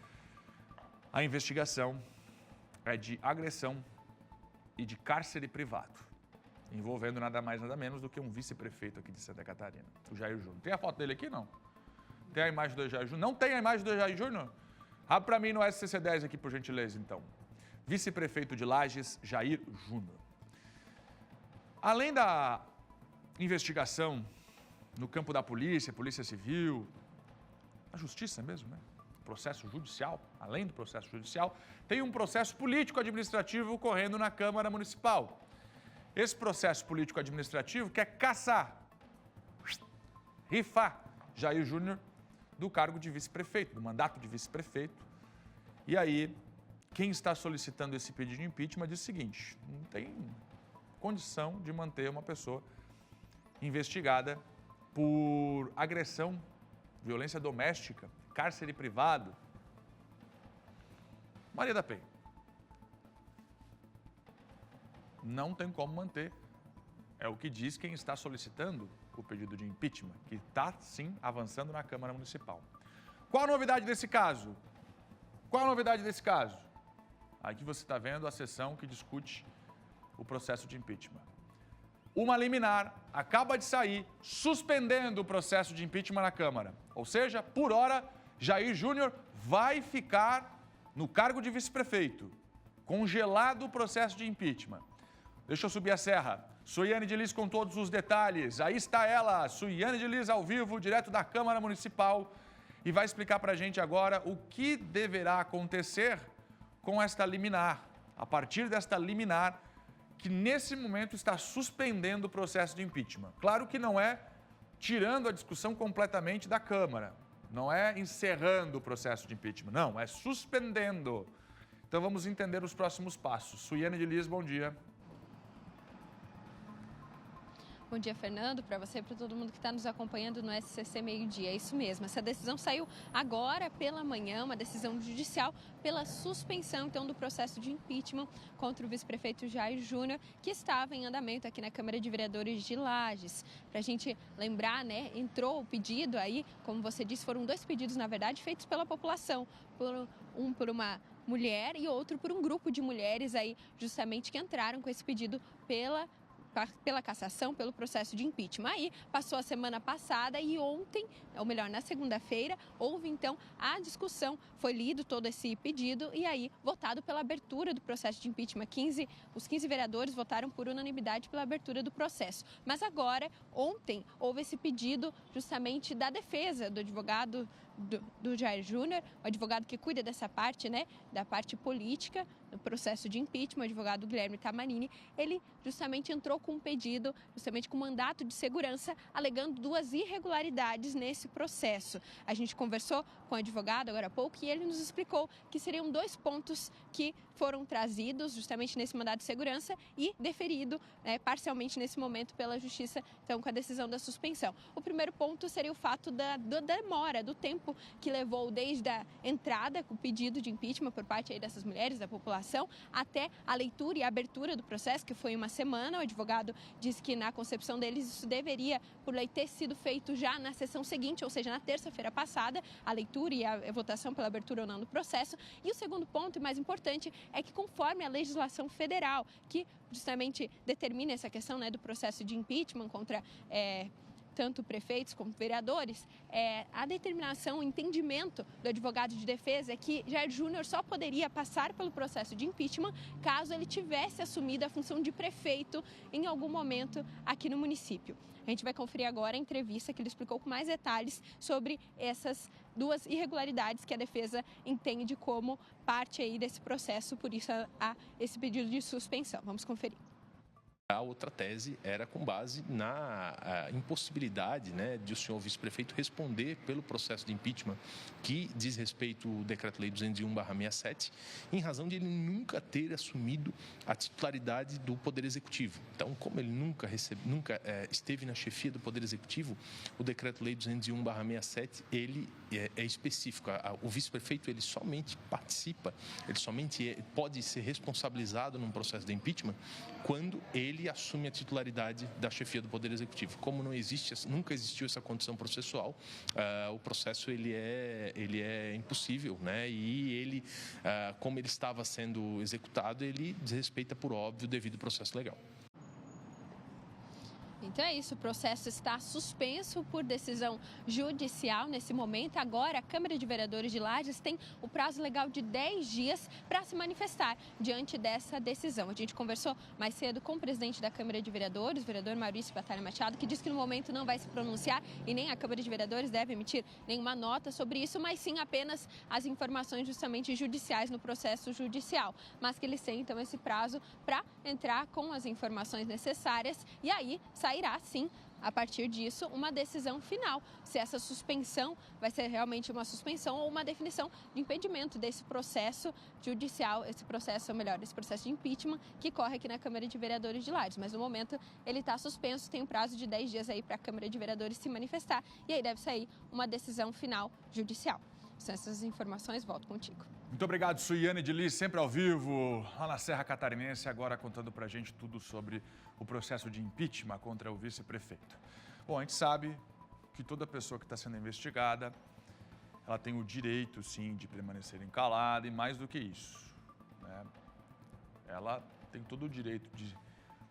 a investigação é de agressão e de cárcere privado, envolvendo nada mais, nada menos do que um vice-prefeito aqui de Santa Catarina, o Jair Júnior. Tem a foto dele aqui, não? Tem a imagem do Jair Júnior? Não tem a imagem do Jair Júnior? Abre para mim no SCC10 aqui, por gentileza, então. Vice-prefeito de Lages, Jair Júnior. Além da investigação no campo da polícia, polícia civil, a justiça mesmo, né? Processo judicial, além do processo judicial, tem um processo político-administrativo ocorrendo na Câmara Municipal. Esse processo político-administrativo quer caçar, rifar Jair Júnior do cargo de vice-prefeito, do mandato de vice-prefeito. E aí, quem está solicitando esse pedido de impeachment diz o seguinte: não tem condição de manter uma pessoa investigada por agressão, violência doméstica, cárcere privado. Maria da Penha. Não tem como manter. É o que diz quem está solicitando o pedido de impeachment, que está, sim, avançando na Câmara Municipal. Qual a novidade desse caso? Qual a novidade desse caso? Aqui você está vendo a sessão que discute o processo de impeachment. Uma liminar acaba de sair suspendendo o processo de impeachment na Câmara. Ou seja, por hora, Jair Júnior vai ficar no cargo de vice-prefeito, congelado o processo de impeachment. Deixa eu subir a serra. Suiane de Lis com todos os detalhes. Aí está ela, Suiane de Lis ao vivo, direto da Câmara Municipal. E vai explicar para a gente agora o que deverá acontecer com esta liminar. A partir desta liminar, que nesse momento está suspendendo o processo de impeachment. Claro que não é tirando a discussão completamente da Câmara. Não é encerrando o processo de impeachment. Não, é suspendendo. Então vamos entender os próximos passos. Suiane de Lis, bom dia. Bom dia, Fernando, para você e para todo mundo que está nos acompanhando no SCC Meio-Dia. É isso mesmo, essa decisão saiu agora pela manhã, uma decisão judicial pela suspensão, então, do processo de impeachment contra o vice-prefeito Jair Júnior, que estava em andamento aqui na Câmara de Vereadores de Lages. Para a gente lembrar, né, entrou o pedido aí, como você disse, foram 2 pedidos, na verdade, feitos pela população, um por uma mulher e outro por um grupo de mulheres aí, justamente, que entraram com esse pedido pela cassação, pelo processo de impeachment. Aí passou a semana passada e ontem, ou melhor, na segunda-feira, houve então a discussão, foi lido todo esse pedido e aí votado pela abertura do processo de impeachment. Os 15 vereadores votaram por unanimidade pela abertura do processo. Mas agora, ontem, houve esse pedido justamente da defesa do advogado do Jair Júnior, o advogado que cuida dessa parte, né, da parte política do processo de impeachment, o advogado Guilherme Tamarini. Ele justamente entrou com um pedido, justamente com mandato de segurança, alegando 2 irregularidades nesse processo. A gente conversou com o advogado agora há pouco e ele nos explicou que seriam 2 pontos que foram trazidos justamente nesse mandato de segurança e deferido, né, parcialmente nesse momento pela Justiça, então com a decisão da suspensão. O primeiro ponto seria o fato da demora, do tempo que levou desde a entrada com o pedido de impeachment por parte aí dessas mulheres, da população, até a leitura e a abertura do processo, que foi uma semana. O advogado disse que na concepção deles isso deveria, por lei, ter sido feito já na sessão seguinte, ou seja, na terça-feira passada, a leitura e a votação pela abertura ou não do processo. E o segundo ponto, e mais importante, é que conforme a legislação federal, que justamente determina essa questão, né, do processo de impeachment contra tanto prefeitos como vereadores, a determinação, o entendimento do advogado de defesa é que Jair Júnior só poderia passar pelo processo de impeachment caso ele tivesse assumido a função de prefeito em algum momento aqui no município. A gente vai conferir agora a entrevista que ele explicou com mais detalhes sobre essas 2 irregularidades que a defesa entende como parte aí desse processo, por isso há esse pedido de suspensão. Vamos conferir. A outra tese era com base na impossibilidade, né, de o senhor vice-prefeito responder pelo processo de impeachment que diz respeito ao Decreto-Lei 201/67, em razão de ele nunca ter assumido a titularidade do Poder Executivo. Então, como ele nunca esteve na chefia do Poder Executivo, o Decreto-Lei 201/67, ele é específico. O vice-prefeito, ele somente participa, ele somente pode ser responsabilizado num processo de impeachment quando ele assume a titularidade da chefia do Poder Executivo. Como nunca existiu essa condição processual, o processo ele é impossível, né? E ele, como ele estava sendo executado, ele desrespeita, por óbvio, o devido processo legal. Então é isso, o processo está suspenso por decisão judicial nesse momento. Agora, a Câmara de Vereadores de Lages tem o prazo legal de 10 dias para se manifestar diante dessa decisão. A gente conversou mais cedo com o presidente da Câmara de Vereadores, o vereador Maurício Batalha Machado, que disse que no momento não vai se pronunciar e nem a Câmara de Vereadores deve emitir nenhuma nota sobre isso, mas sim apenas as informações justamente judiciais no processo judicial. Mas que eles têm, então, esse prazo para entrar com as informações necessárias e aí sairá, sim, a partir disso, uma decisão final. Se essa suspensão vai ser realmente uma suspensão ou uma definição de impedimento desse processo judicial, esse processo de impeachment que corre aqui na Câmara de Vereadores de Lages. Mas no momento ele está suspenso, tem um prazo de 10 dias aí para a Câmara de Vereadores se manifestar e aí deve sair uma decisão final judicial. São essas informações, volto contigo. Muito obrigado, Suiane de Lis, sempre ao vivo, lá na Serra Catarinense, agora contando pra gente tudo sobre o processo de impeachment contra o vice-prefeito. Bom, a gente sabe que toda pessoa que está sendo investigada, ela tem o direito, sim, de permanecer calada e mais do que isso, né? Ela tem todo o direito de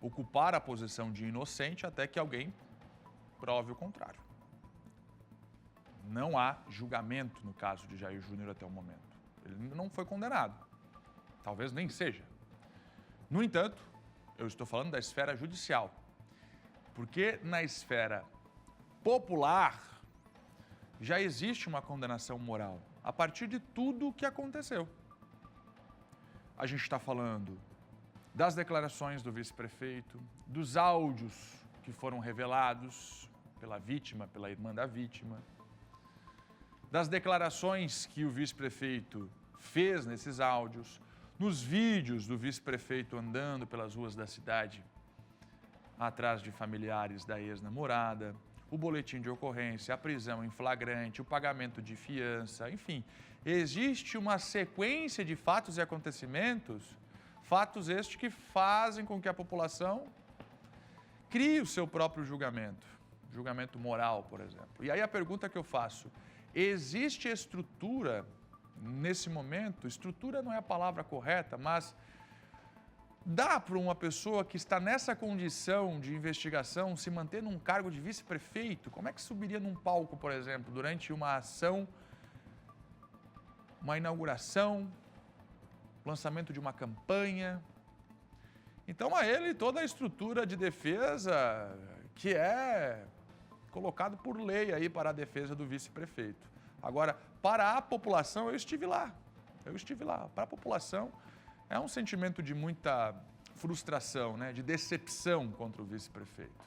ocupar a posição de inocente até que alguém prove o contrário. Não há julgamento no caso de Jair Júnior até o momento. Ele não foi condenado. Talvez nem seja. No entanto, Eu estou falando da esfera judicial. Porque na esfera popular já existe uma condenação moral a partir de tudo o que aconteceu. A gente está falando das declarações do vice-prefeito, dos áudios que foram revelados pela vítima, pela irmã da vítima, das declarações que o vice-prefeito fez nesses áudios, nos vídeos do vice-prefeito andando pelas ruas da cidade, atrás de familiares da ex-namorada, o boletim de ocorrência, a prisão em flagrante, o pagamento de fiança, enfim. Existe uma sequência de fatos e acontecimentos, fatos estes que fazem com que a população crie o seu próprio julgamento moral, por exemplo. E aí a pergunta que eu faço, existe estrutura nesse momento? Estrutura não é a palavra correta, mas dá para uma pessoa que está nessa condição de investigação se manter num cargo de vice-prefeito? Como é que subiria num palco, por exemplo, durante uma ação, uma inauguração, lançamento de uma campanha? Então, a ele toda a estrutura de defesa que é colocado por lei aí para a defesa do vice-prefeito. Agora, para a população, eu estive lá. Para a população, é um sentimento de muita frustração, né? De decepção contra o vice-prefeito.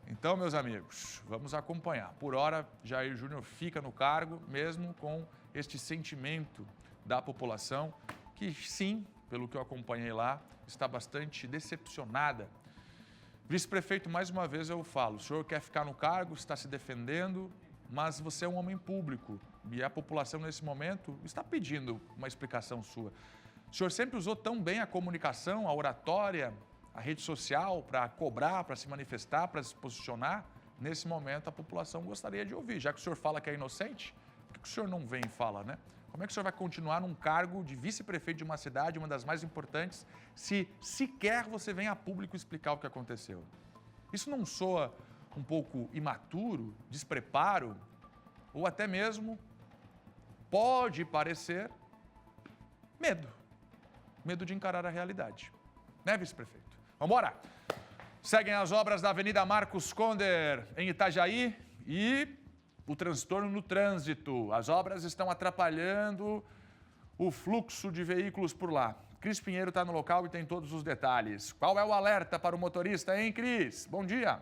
Então, meus amigos, vamos acompanhar. Por hora, Jair Júnior fica no cargo, mesmo com este sentimento da população, que sim, pelo que eu acompanhei lá, está bastante decepcionada. Vice-prefeito, mais uma vez eu falo, o senhor quer ficar no cargo, está se defendendo, mas você é um homem público e a população, nesse momento, está pedindo uma explicação sua. O senhor sempre usou tão bem a comunicação, a oratória, a rede social para cobrar, para se manifestar, para se posicionar. Nesse momento, a população gostaria de ouvir. Já que o senhor fala que é inocente, por que o senhor não vem e fala, né? Como é que o senhor vai continuar num cargo de vice-prefeito de uma cidade, uma das mais importantes, se sequer você vem a público explicar o que aconteceu? Isso não soa um pouco imaturo, despreparo, ou até mesmo pode parecer medo de encarar a realidade, né, vice-prefeito? Vamos embora! Seguem as obras da Avenida Marcos Conder, em Itajaí, e o transtorno no trânsito. As obras estão atrapalhando o fluxo de veículos por lá. Cris Pinheiro está no local e tem todos os detalhes. Qual é o alerta para o motorista, hein, Cris? Bom dia!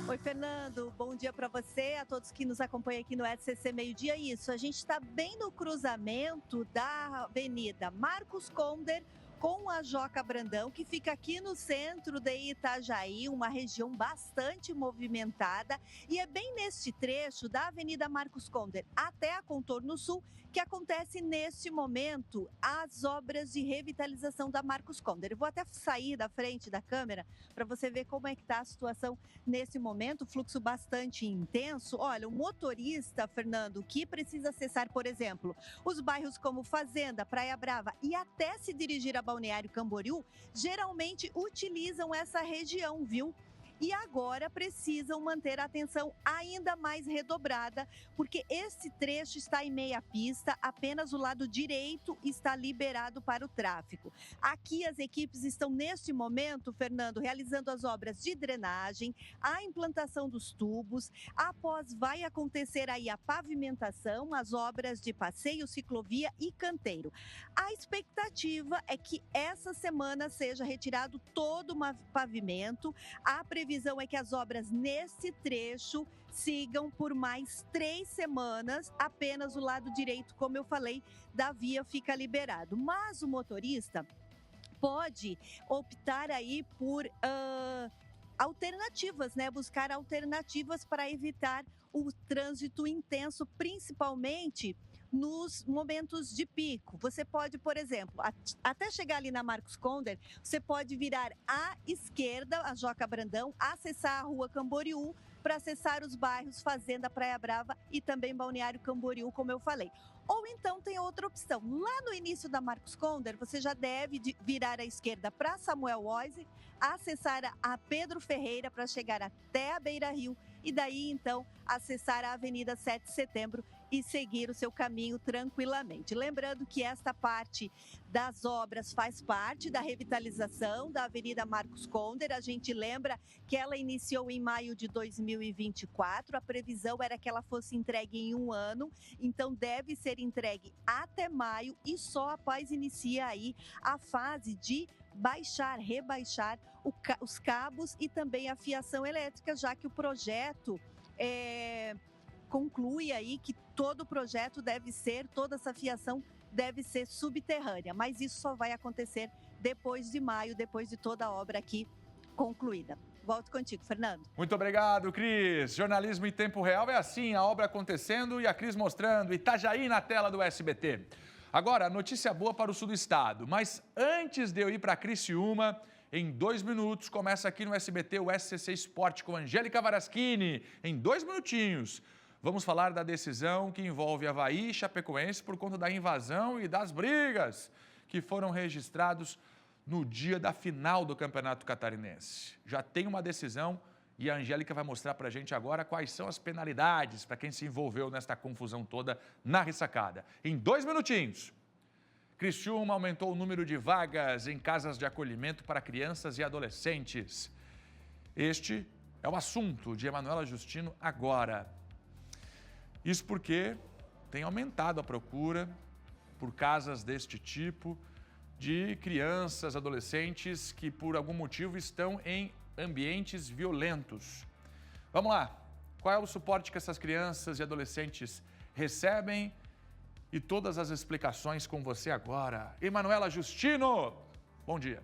Oi, Fernando. Bom dia para você, a todos que nos acompanham aqui no SCC Meio Dia. Isso, a gente está bem no cruzamento da Avenida Marcos Conder com a Joca Brandão, que fica aqui no centro de Itajaí, uma região bastante movimentada. E é bem neste trecho da Avenida Marcos Conder até a Contorno Sul que acontece neste momento as obras de revitalização da Marcos Conder. Eu vou até sair da frente da câmera para você ver como é que está a situação nesse momento, fluxo bastante intenso. Olha, o motorista, Fernando, que precisa acessar, por exemplo, os bairros como Fazenda, Praia Brava e até se dirigir a Balneário Camboriú, geralmente utilizam essa região, viu? E agora precisam manter a atenção ainda mais redobrada, porque esse trecho está em meia pista, apenas o lado direito está liberado para o tráfego. Aqui as equipes estão neste momento, Fernando, realizando as obras de drenagem, a implantação dos tubos, após vai acontecer aí a pavimentação, as obras de passeio, ciclovia e canteiro. A expectativa é que essa semana seja retirado todo o pavimento. A previsão é que as obras nesse trecho sigam por mais 3 semanas, apenas o lado direito, como eu falei, da via fica liberado. Mas o motorista pode optar aí por alternativas, né? Buscar alternativas para evitar o trânsito intenso, principalmente nos momentos de pico. Você pode, por exemplo, até chegar ali na Marcos Conder, você pode virar à esquerda, a Joca Brandão, acessar a rua Camboriú, para acessar os bairros Fazenda, Praia Brava e também Balneário Camboriú, como eu falei. Ou então tem outra opção. Lá no início da Marcos Conder, você já deve virar à esquerda para Samuel Oise, acessar a Pedro Ferreira para chegar até a Beira Rio e daí então acessar a Avenida 7 de Setembro e seguir o seu caminho tranquilamente. Lembrando que esta parte das obras faz parte da revitalização da Avenida Marcos Conder. A gente lembra que ela iniciou em maio de 2024, a previsão era que ela fosse entregue em 1 ano, então deve ser entregue até maio e só após inicia aí a fase de rebaixar os cabos e também a fiação elétrica, já que o projeto conclui aí que todo o projeto toda essa fiação deve ser subterrânea, mas isso só vai acontecer depois de maio, depois de toda a obra aqui concluída. Volto contigo, Fernando. Muito obrigado, Cris. Jornalismo em tempo real é assim, a obra acontecendo e a Cris mostrando. Itajaí na tela do SBT. Agora, notícia boa para o sul do estado, mas antes de eu ir para Criciúma, em 2 minutos, começa aqui no SBT o SCC Esporte com Angélica Varaschini. Em 2 minutinhos, vamos falar da decisão que envolve Avaí e Chapecoense por conta da invasão e das brigas que foram registrados no dia da final do Campeonato Catarinense. Já tem uma decisão e a Angélica vai mostrar para a gente agora quais são as penalidades para quem se envolveu nesta confusão toda na ressacada. Em 2 minutinhos, Criciúma aumentou o número de vagas em casas de acolhimento para crianças e adolescentes. Este é o assunto de Emanuela Justino agora. Isso porque tem aumentado a procura por casas deste tipo de crianças, adolescentes que por algum motivo estão em ambientes violentos. Vamos lá, qual é o suporte que essas crianças e adolescentes recebem? E todas as explicações com você agora. Emanuela Justino, bom dia.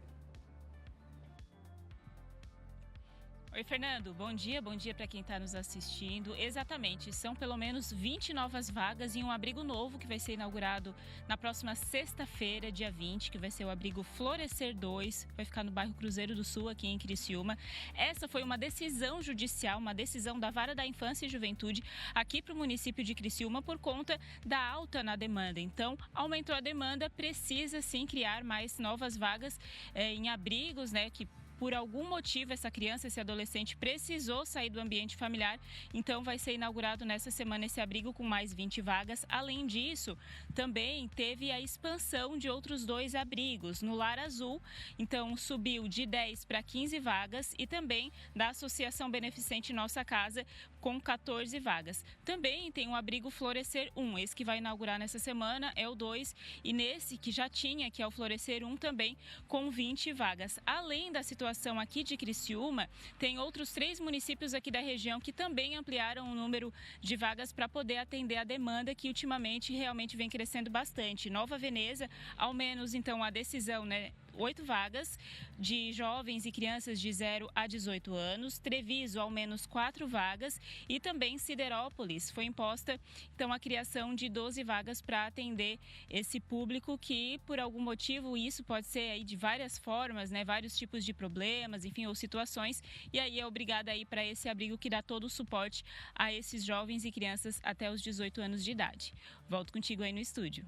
Oi, Fernando. Bom dia para quem está nos assistindo. Exatamente, são pelo menos 20 novas vagas em um abrigo novo que vai ser inaugurado na próxima sexta-feira, dia 20, que vai ser o abrigo Florescer 2, vai ficar no bairro Cruzeiro do Sul, aqui em Criciúma. Essa foi uma decisão judicial, uma decisão da Vara da Infância e Juventude aqui para o município de Criciúma por conta da alta na demanda. Então, aumentou a demanda, precisa sim criar mais novas vagas em abrigos, né, que por algum motivo essa criança, esse adolescente precisou sair do ambiente familiar, então vai ser inaugurado nessa semana esse abrigo com mais 20 vagas. Além disso, também teve a expansão de outros 2 abrigos no Lar Azul, então subiu de 10 para 15 vagas e também da Associação Beneficente Nossa Casa com 14 vagas. Também tem o abrigo Florescer 1, esse que vai inaugurar nessa semana é o 2 e nesse que já tinha, que é o Florescer 1 também com 20 vagas. Além da situação aqui de Criciúma, tem outros 3 municípios aqui da região que também ampliaram o número de vagas para poder atender a demanda que ultimamente realmente vem crescendo bastante. Nova Veneza, ao menos então a decisão, né? 8 vagas de jovens e crianças de 0 a 18 anos, Treviso ao menos 4 vagas e também Siderópolis foi imposta então a criação de 12 vagas para atender esse público que por algum motivo, isso pode ser aí de várias formas, né, vários tipos de problemas, enfim, ou situações, e aí é obrigada a ir para esse abrigo que dá todo o suporte a esses jovens e crianças até os 18 anos de idade. Volto contigo aí no estúdio.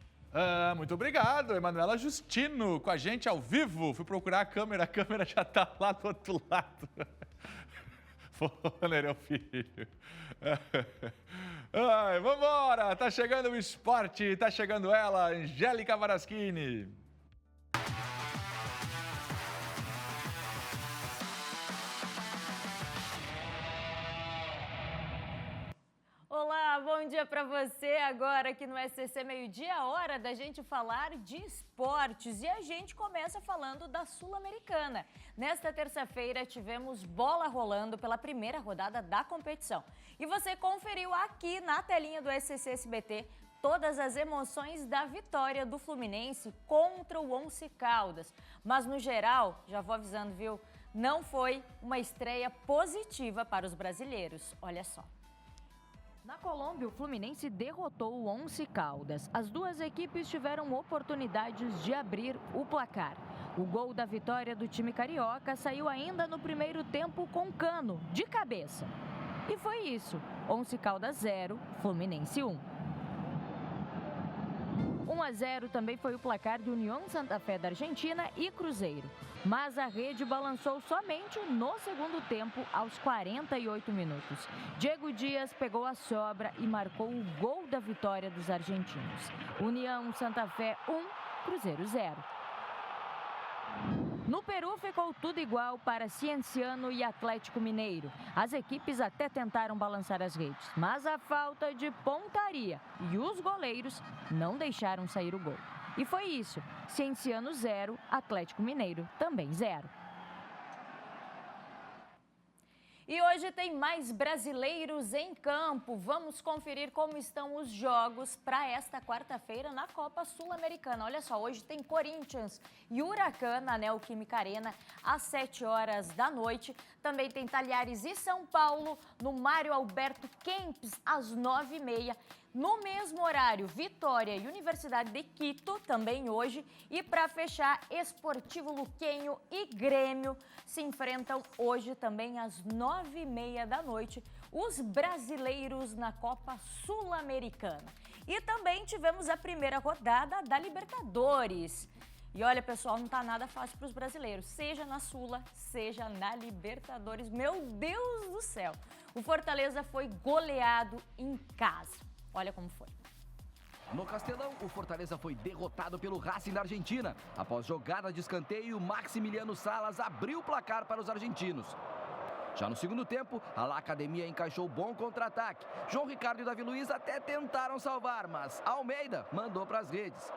Muito obrigado, Emanuela Justino, com a gente ao vivo. Fui procurar a câmera já tá lá do outro lado. Foner é o filho. Vambora, tá chegando o esporte, tá chegando ela, Angélica Varaschini. Olá, bom dia para você. Agora aqui no SCC Meio-Dia, hora da gente falar de esportes. E a gente começa falando da Sul-Americana. Nesta terça-feira tivemos bola rolando pela primeira rodada da competição. E você conferiu aqui na telinha do SCC SBT todas as emoções da vitória do Fluminense contra o Once Caldas. Mas no geral, já vou avisando, viu? Não foi uma estreia positiva para os brasileiros. Olha só. Na Colômbia, o Fluminense derrotou o Once Caldas. As duas equipes tiveram oportunidades de abrir o placar. O gol da vitória do time carioca saiu ainda no primeiro tempo com Cano, de cabeça. E foi isso, Once Caldas 0, Fluminense 1. 1 1-0 também foi o placar de União Santa Fé da Argentina e Cruzeiro. Mas a rede balançou somente no segundo tempo, aos 48 minutos. Diego Dias pegou a sobra e marcou o gol da vitória dos argentinos. União Santa Fé 1, Cruzeiro 0. No Peru ficou tudo igual para Cienciano e Atlético Mineiro. As equipes até tentaram balançar as redes, mas a falta de pontaria e os goleiros não deixaram sair o gol. E foi isso, Cienciano 0, Atlético Mineiro também 0. E hoje tem mais brasileiros em campo. Vamos conferir como estão os jogos para esta quarta-feira na Copa Sul-Americana. Olha só, hoje tem Corinthians e Huracan na Neoquímica Arena às 7 horas da noite. Também tem Talhares e São Paulo no Mário Alberto Kempes às 9h30. No mesmo horário, Vitória e Universidade de Quito, também hoje. E para fechar, Esportivo Luquenho e Grêmio se enfrentam hoje também às 9h30 da noite, os brasileiros na Copa Sul-Americana. E também tivemos a primeira rodada da Libertadores. E olha, pessoal, não tá nada fácil para os brasileiros, seja na Sula, seja na Libertadores. Meu Deus do céu! O Fortaleza foi goleado em casa. Olha como foi. No Castelão, o Fortaleza foi derrotado pelo Racing da Argentina. Após jogada de escanteio, Maximiliano Salas abriu o placar para os argentinos. Já no segundo tempo, a La Academia encaixou bom contra-ataque. João Ricardo e Davi Luiz até tentaram salvar, mas Almeida mandou para as redes.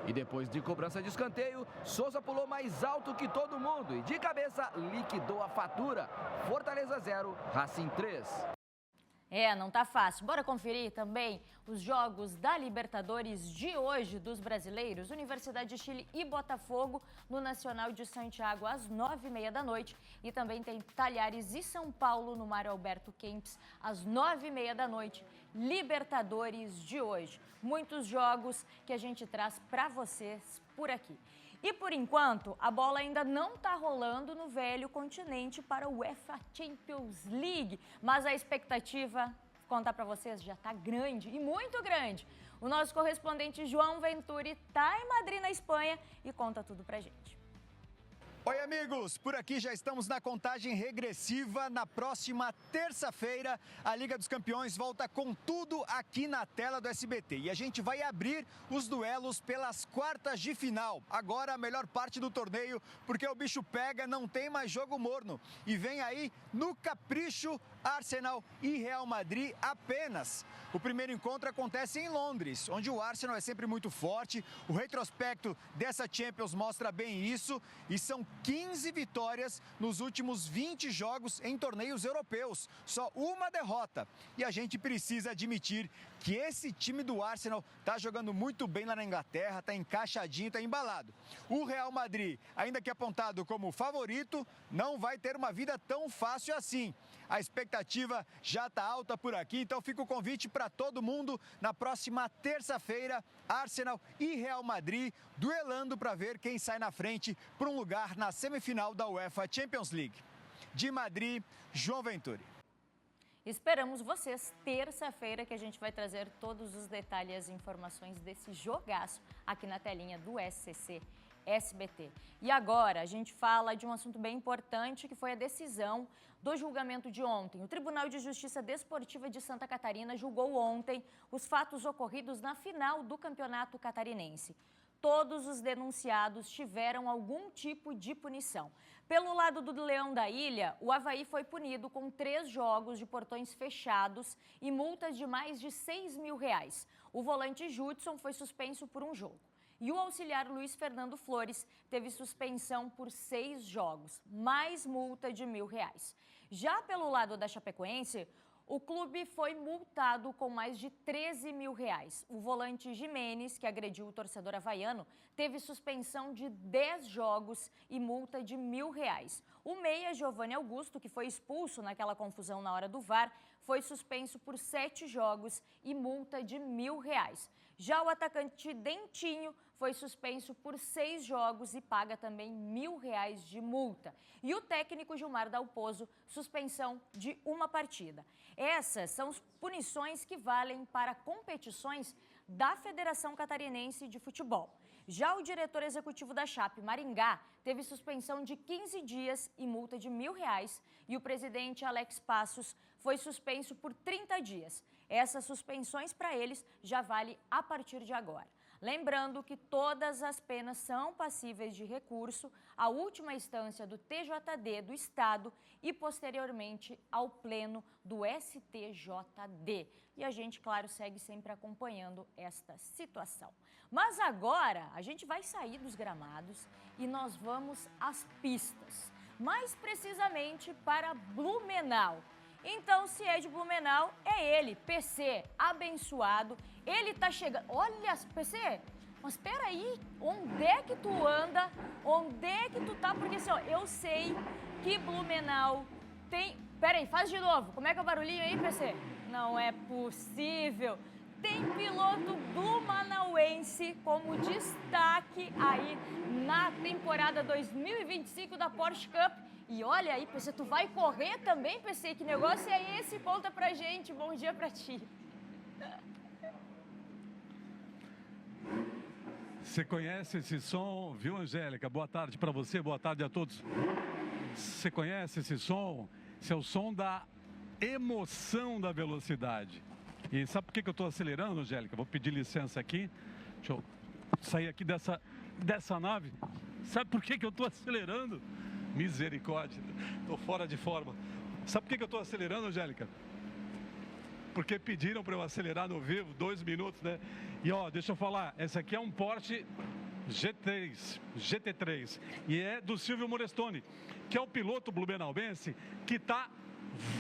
E depois de cobrança de escanteio, Souza pulou mais alto que todo mundo e de cabeça liquidou a fatura. Fortaleza 0, Racing 3. Não tá fácil. Bora conferir também os jogos da Libertadores de hoje dos brasileiros. Universidade de Chile e Botafogo no Nacional de Santiago às 9h30 da noite. E também tem Talhares e São Paulo no Mário Alberto Kempes às 9h30 da noite. Libertadores de hoje. Muitos jogos que a gente traz para vocês por aqui. E por enquanto, a bola ainda não está rolando no velho continente para o UEFA Champions League. Mas a expectativa, vou contar para vocês, já está grande e muito grande. O nosso correspondente João Venturi está em Madrid, na Espanha, e conta tudo para a gente. Oi, amigos! Por aqui já estamos na contagem regressiva. Na próxima terça-feira, a Liga dos Campeões volta com tudo aqui na tela do SBT. E a gente vai abrir os duelos pelas quartas de final. Agora a melhor parte do torneio, porque o bicho pega, não tem mais jogo morno. E vem aí, no capricho, Arsenal e Real Madrid apenas. O primeiro encontro acontece em Londres, onde o Arsenal é sempre muito forte. O retrospecto dessa Champions mostra bem isso. E são 15 vitórias nos últimos 20 jogos em torneios europeus. Só uma derrota. E a gente precisa admitir que esse time do Arsenal está jogando muito bem lá na Inglaterra, está encaixadinho, está embalado. O Real Madrid, ainda que apontado como favorito, não vai ter uma vida tão fácil assim. A expectativa já está alta por aqui, então fica o convite para todo mundo na próxima terça-feira, Arsenal e Real Madrid duelando para ver quem sai na frente por um lugar na semifinal da UEFA Champions League. De Madrid, João Venturi. Esperamos vocês terça-feira, que a gente vai trazer todos os detalhes e as informações desse jogaço aqui na telinha do SCC SBT. E agora a gente fala de um assunto bem importante, que foi a decisão do julgamento de ontem. O Tribunal de Justiça Desportiva de Santa Catarina julgou ontem os fatos ocorridos na final do Campeonato Catarinense. Todos os denunciados tiveram algum tipo de punição. Pelo lado do Leão da Ilha, o Avaí foi punido com 3 jogos de portões fechados e multas de mais de R$6 mil. O volante Judson foi suspenso por um jogo. E o auxiliar Luiz Fernando Flores teve suspensão por 6 jogos, mais multa de R$1.000. Já pelo lado da Chapecoense, o clube foi multado com mais de R$13 mil. O volante Jimenez, que agrediu o torcedor havaiano, teve suspensão de 10 jogos e multa de R$1.000. O meia Giovanni Augusto, que foi expulso naquela confusão na hora do VAR, foi suspenso por 7 jogos e multa de R$1.000. Já o atacante Dentinho foi suspenso por 6 jogos e paga também R$1.000 de multa. E o técnico Gilmar Dalpozo, suspensão de 1 partida. Essas são as punições que valem para competições da Federação Catarinense de Futebol. Já o diretor executivo da Chape, Maringá, teve suspensão de 15 dias e multa de R$1.000 e o presidente Alex Passos foi suspenso por 30 dias. Essas suspensões para eles já vale a partir de agora. Lembrando que todas as penas são passíveis de recurso à última instância do TJD do Estado e posteriormente ao pleno do STJD. E a gente, claro, segue sempre acompanhando esta situação. Mas agora a gente vai sair dos gramados e nós vamos às pistas, mais precisamente para Blumenau. Então, se é de Blumenau, é ele, PC, abençoado. Ele tá chegando. Olha, PC, mas espera aí, onde é que tu anda? Onde é que tu tá? Porque assim, ó, eu sei que Blumenau tem... Pera aí, faz de novo. Como é que é o barulhinho aí, PC? Não é possível. Tem piloto blumenauense como destaque aí na temporada 2025 da Porsche Cup. E olha aí, PC, tu vai correr também, PC? Que negócio é esse? Conta pra gente. Bom dia pra ti. Você conhece esse som, viu, Angélica? Boa tarde para você, boa tarde a todos. Você conhece esse som? Esse é o som da emoção da velocidade. E sabe por que eu estou acelerando, Angélica? Vou pedir licença aqui. Deixa eu sair aqui dessa nave. Sabe por que eu estou acelerando? Misericórdia, estou fora de forma. Sabe por que eu estou acelerando, Angélica? Porque pediram para eu acelerar no vivo, 2 minutos, né? E ó, deixa eu falar, esse aqui é um Porsche GT3 e é do Silvio Morestoni, que é o piloto blumenauense que está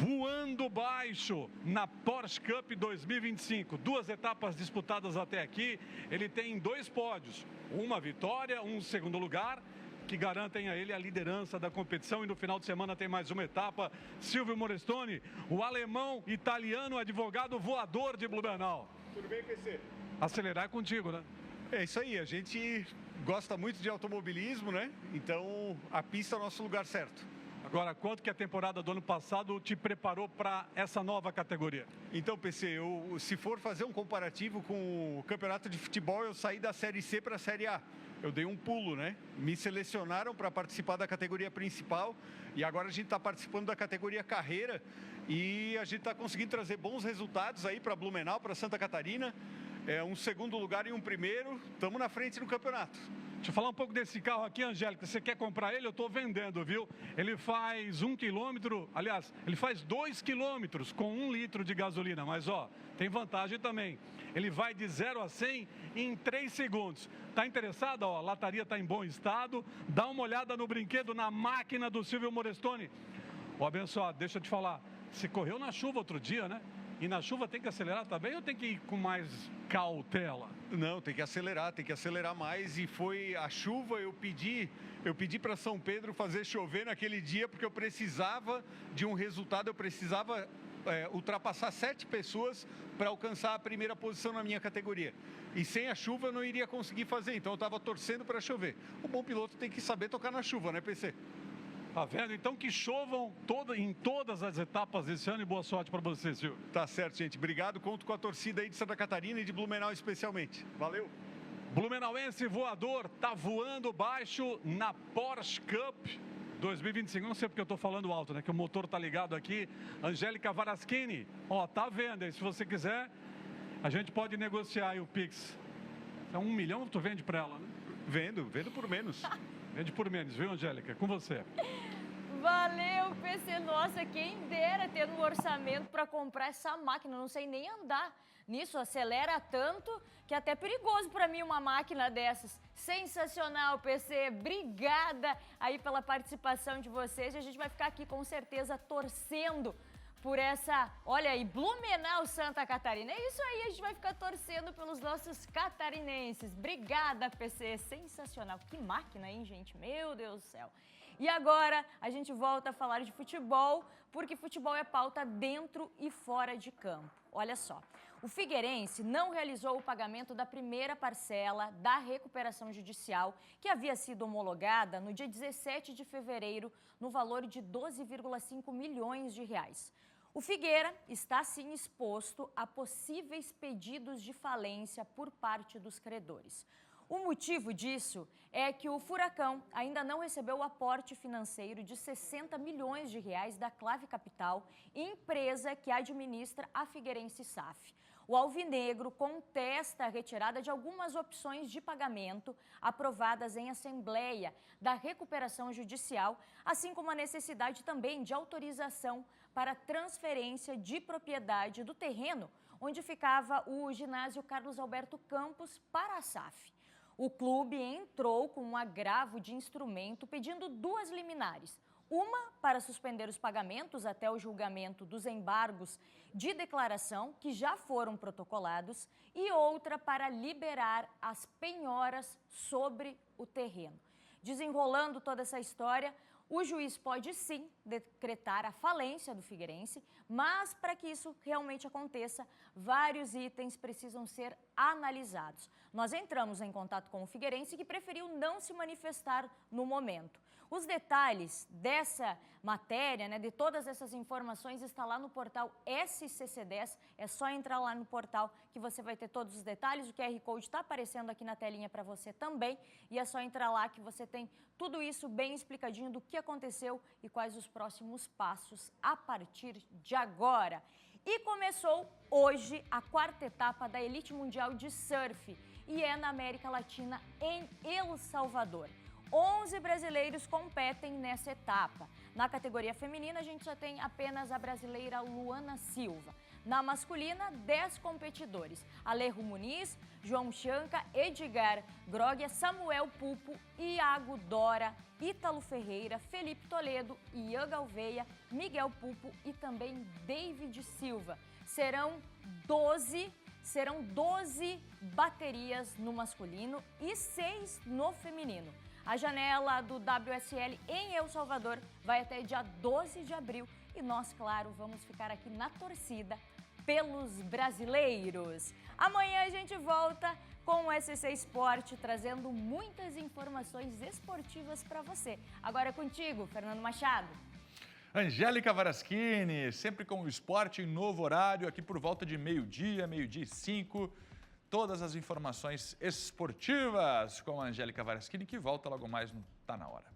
voando baixo na Porsche Cup 2025. 2 etapas disputadas até aqui, ele tem 2 pódios, uma vitória, um segundo lugar, que garantem a ele a liderança da competição. E no final de semana tem mais uma etapa. Silvio Morestoni, o alemão, italiano, advogado voador de Blumenau. Tudo bem, PC? Acelerar é contigo, né? É isso aí, a gente gosta muito de automobilismo, né? Então a pista é o nosso lugar certo. Agora, quanto que a temporada do ano passado te preparou para essa nova categoria? Então, PC, se for fazer um comparativo com o campeonato de futebol, eu saí da Série C para a Série A. Eu dei um pulo, né? Me selecionaram para participar da categoria principal e agora a gente está participando da categoria carreira e a gente está conseguindo trazer bons resultados aí para Blumenau, para Santa Catarina. É um segundo lugar e um primeiro. Estamos na frente no campeonato. Deixa eu falar um pouco desse carro aqui, Angélica. Você quer comprar ele? Eu estou vendendo, viu? Ele faz 1 quilômetro, aliás, ele faz 2 quilômetros com 1 litro de gasolina. Mas, ó, tem vantagem também. Ele vai de 0 a 100 em 3 segundos. Tá interessado? Ó, a lataria está em bom estado. Dá uma olhada no brinquedo, na máquina do Silvio Morestoni. Ó, abençoado, deixa eu te falar. Você correu na chuva outro dia, né? E na chuva tem que acelerar também ou tem que ir com mais cautela? Não, tem que acelerar mais. E foi a chuva, eu pedi para São Pedro fazer chover naquele dia, porque eu precisava de um resultado, eu precisava ultrapassar 7 pessoas para alcançar a primeira posição na minha categoria. E sem a chuva eu não iria conseguir fazer, então eu estava torcendo para chover. O bom piloto tem que saber tocar na chuva, né, PC? Tá vendo? Então que chovam em todas as etapas desse ano e boa sorte para você, Silvio. Tá certo, gente. Obrigado. Conto com a torcida aí de Santa Catarina e de Blumenau especialmente. Valeu. Blumenauense voador tá voando baixo na Porsche Cup 2025. Não sei porque eu tô falando alto, né? Que o motor tá ligado aqui. Angélica Varaschini, ó, tá vendo aí. Se você quiser, a gente pode negociar aí o Pix. É 1 milhão, tu vende para ela, né? Vendo por menos. Vende por menos, viu, Angélica? Com você. Valeu, PC. Nossa, quem dera ter no orçamento para comprar essa máquina. Não sei nem andar nisso. Acelera tanto que é até perigoso para mim uma máquina dessas. Sensacional, PC. Obrigada aí pela participação de vocês. E a gente vai ficar aqui com certeza torcendo por essa, olha aí, Blumenau, Santa Catarina. É isso aí, a gente vai ficar torcendo pelos nossos catarinenses. Obrigada, PC, sensacional. Que máquina, hein, gente? Meu Deus do céu. E agora a gente volta a falar de futebol, porque futebol é pauta dentro e fora de campo. Olha só, o Figueirense não realizou o pagamento da primeira parcela da recuperação judicial, que havia sido homologada no dia 17 de fevereiro, no valor de 12,5 milhões de reais. O Figueira está sim exposto a possíveis pedidos de falência por parte dos credores. O motivo disso é que o Furacão ainda não recebeu o aporte financeiro de 60 milhões de reais da Clave Capital, empresa que administra a Figueirense SAF. O alvinegro contesta a retirada de algumas opções de pagamento aprovadas em assembleia da recuperação judicial, assim como a necessidade também de autorização para transferência de propriedade do terreno onde ficava o ginásio Carlos Alberto Campos para a SAF. O clube entrou com um agravo de instrumento pedindo 2 liminares. Uma para suspender os pagamentos até o julgamento dos embargos de declaração que já foram protocolados e outra para liberar as penhoras sobre o terreno. Desenrolando toda essa história, o juiz pode sim decretar a falência do Figueirense, mas para que isso realmente aconteça, vários itens precisam ser analisados. Nós entramos em contato com o Figueirense, que preferiu não se manifestar no momento. Os detalhes dessa matéria, de todas essas informações, está lá no portal SCC10. É só entrar lá no portal que você vai ter todos os detalhes. O QR Code está aparecendo aqui na telinha para você também. E é só entrar lá que você tem tudo isso bem explicadinho do que aconteceu e quais os próximos passos a partir de agora. E começou hoje a 4ª etapa da Elite Mundial de Surf. E é na América Latina, em El Salvador. 11 brasileiros competem nessa etapa. Na categoria feminina, a gente já tem apenas a brasileira Luana Silva. Na masculina, 10 competidores. Alejo Muniz, João Chanca, Edgar Grogia, Samuel Pupo, Iago Dora, Ítalo Ferreira, Felipe Toledo, Ian Galveia, Miguel Pupo e também David Silva. Serão 12 baterias no masculino e 6 no feminino. A janela do WSL em El Salvador vai até dia 12 de abril e nós, claro, vamos ficar aqui na torcida pelos brasileiros. Amanhã a gente volta com o SC Esporte, trazendo muitas informações esportivas para você. Agora é contigo, Fernando Machado. Angélica Varaschini, sempre com o esporte em novo horário, aqui por volta de meio-dia, 12h05. Todas as informações esportivas com a Angélica Varaschini, que volta logo mais no Tá Na Hora.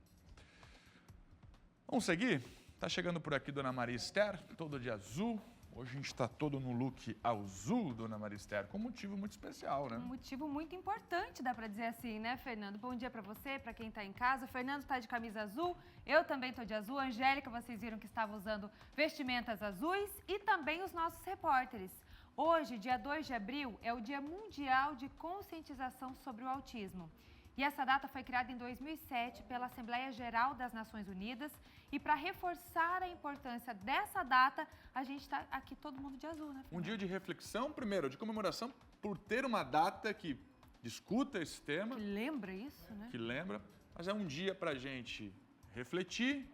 Vamos seguir? Tá chegando por aqui Dona Maria Esther, toda de azul. Hoje a gente está todo no look azul, Dona Maria Esther, com um motivo muito especial, né? Um motivo muito importante, dá para dizer assim, né, Fernando? Bom dia para você, para quem está em casa. O Fernando está de camisa azul, eu também estou de azul. A Angélica, vocês viram que estava usando vestimentas azuis e também os nossos repórteres. Hoje, dia 2 de abril, é o Dia Mundial de Conscientização sobre o Autismo. E essa data foi criada em 2007 pela Assembleia Geral das Nações Unidas. E para reforçar a importância dessa data, a gente está aqui todo mundo de azul, né, Fernando? Um dia de reflexão, primeiro, de comemoração por ter uma data que discuta esse tema. Que lembra isso, né? Que lembra, mas é um dia para a gente refletir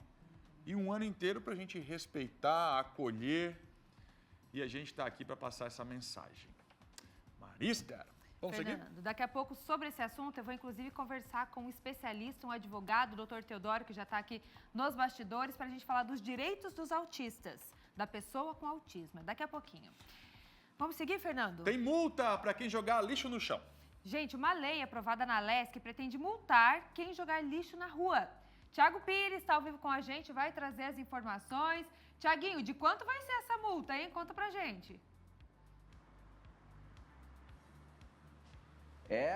e um ano inteiro para a gente respeitar, acolher. E a gente está aqui para passar essa mensagem. Maria Esther, vamos seguir? Fernando, daqui a pouco sobre esse assunto eu vou inclusive conversar com um especialista, um advogado, o Dr. Teodoro, que já está aqui nos bastidores, para a gente falar dos direitos dos autistas, da pessoa com autismo. Daqui a pouquinho. Vamos seguir, Fernando? Tem multa para quem jogar lixo no chão. Gente, uma lei aprovada na LESC pretende multar quem jogar lixo na rua. Tiago Pires está ao vivo com a gente, vai trazer as informações. Tiaguinho, de quanto vai ser essa multa, hein? Conta pra gente.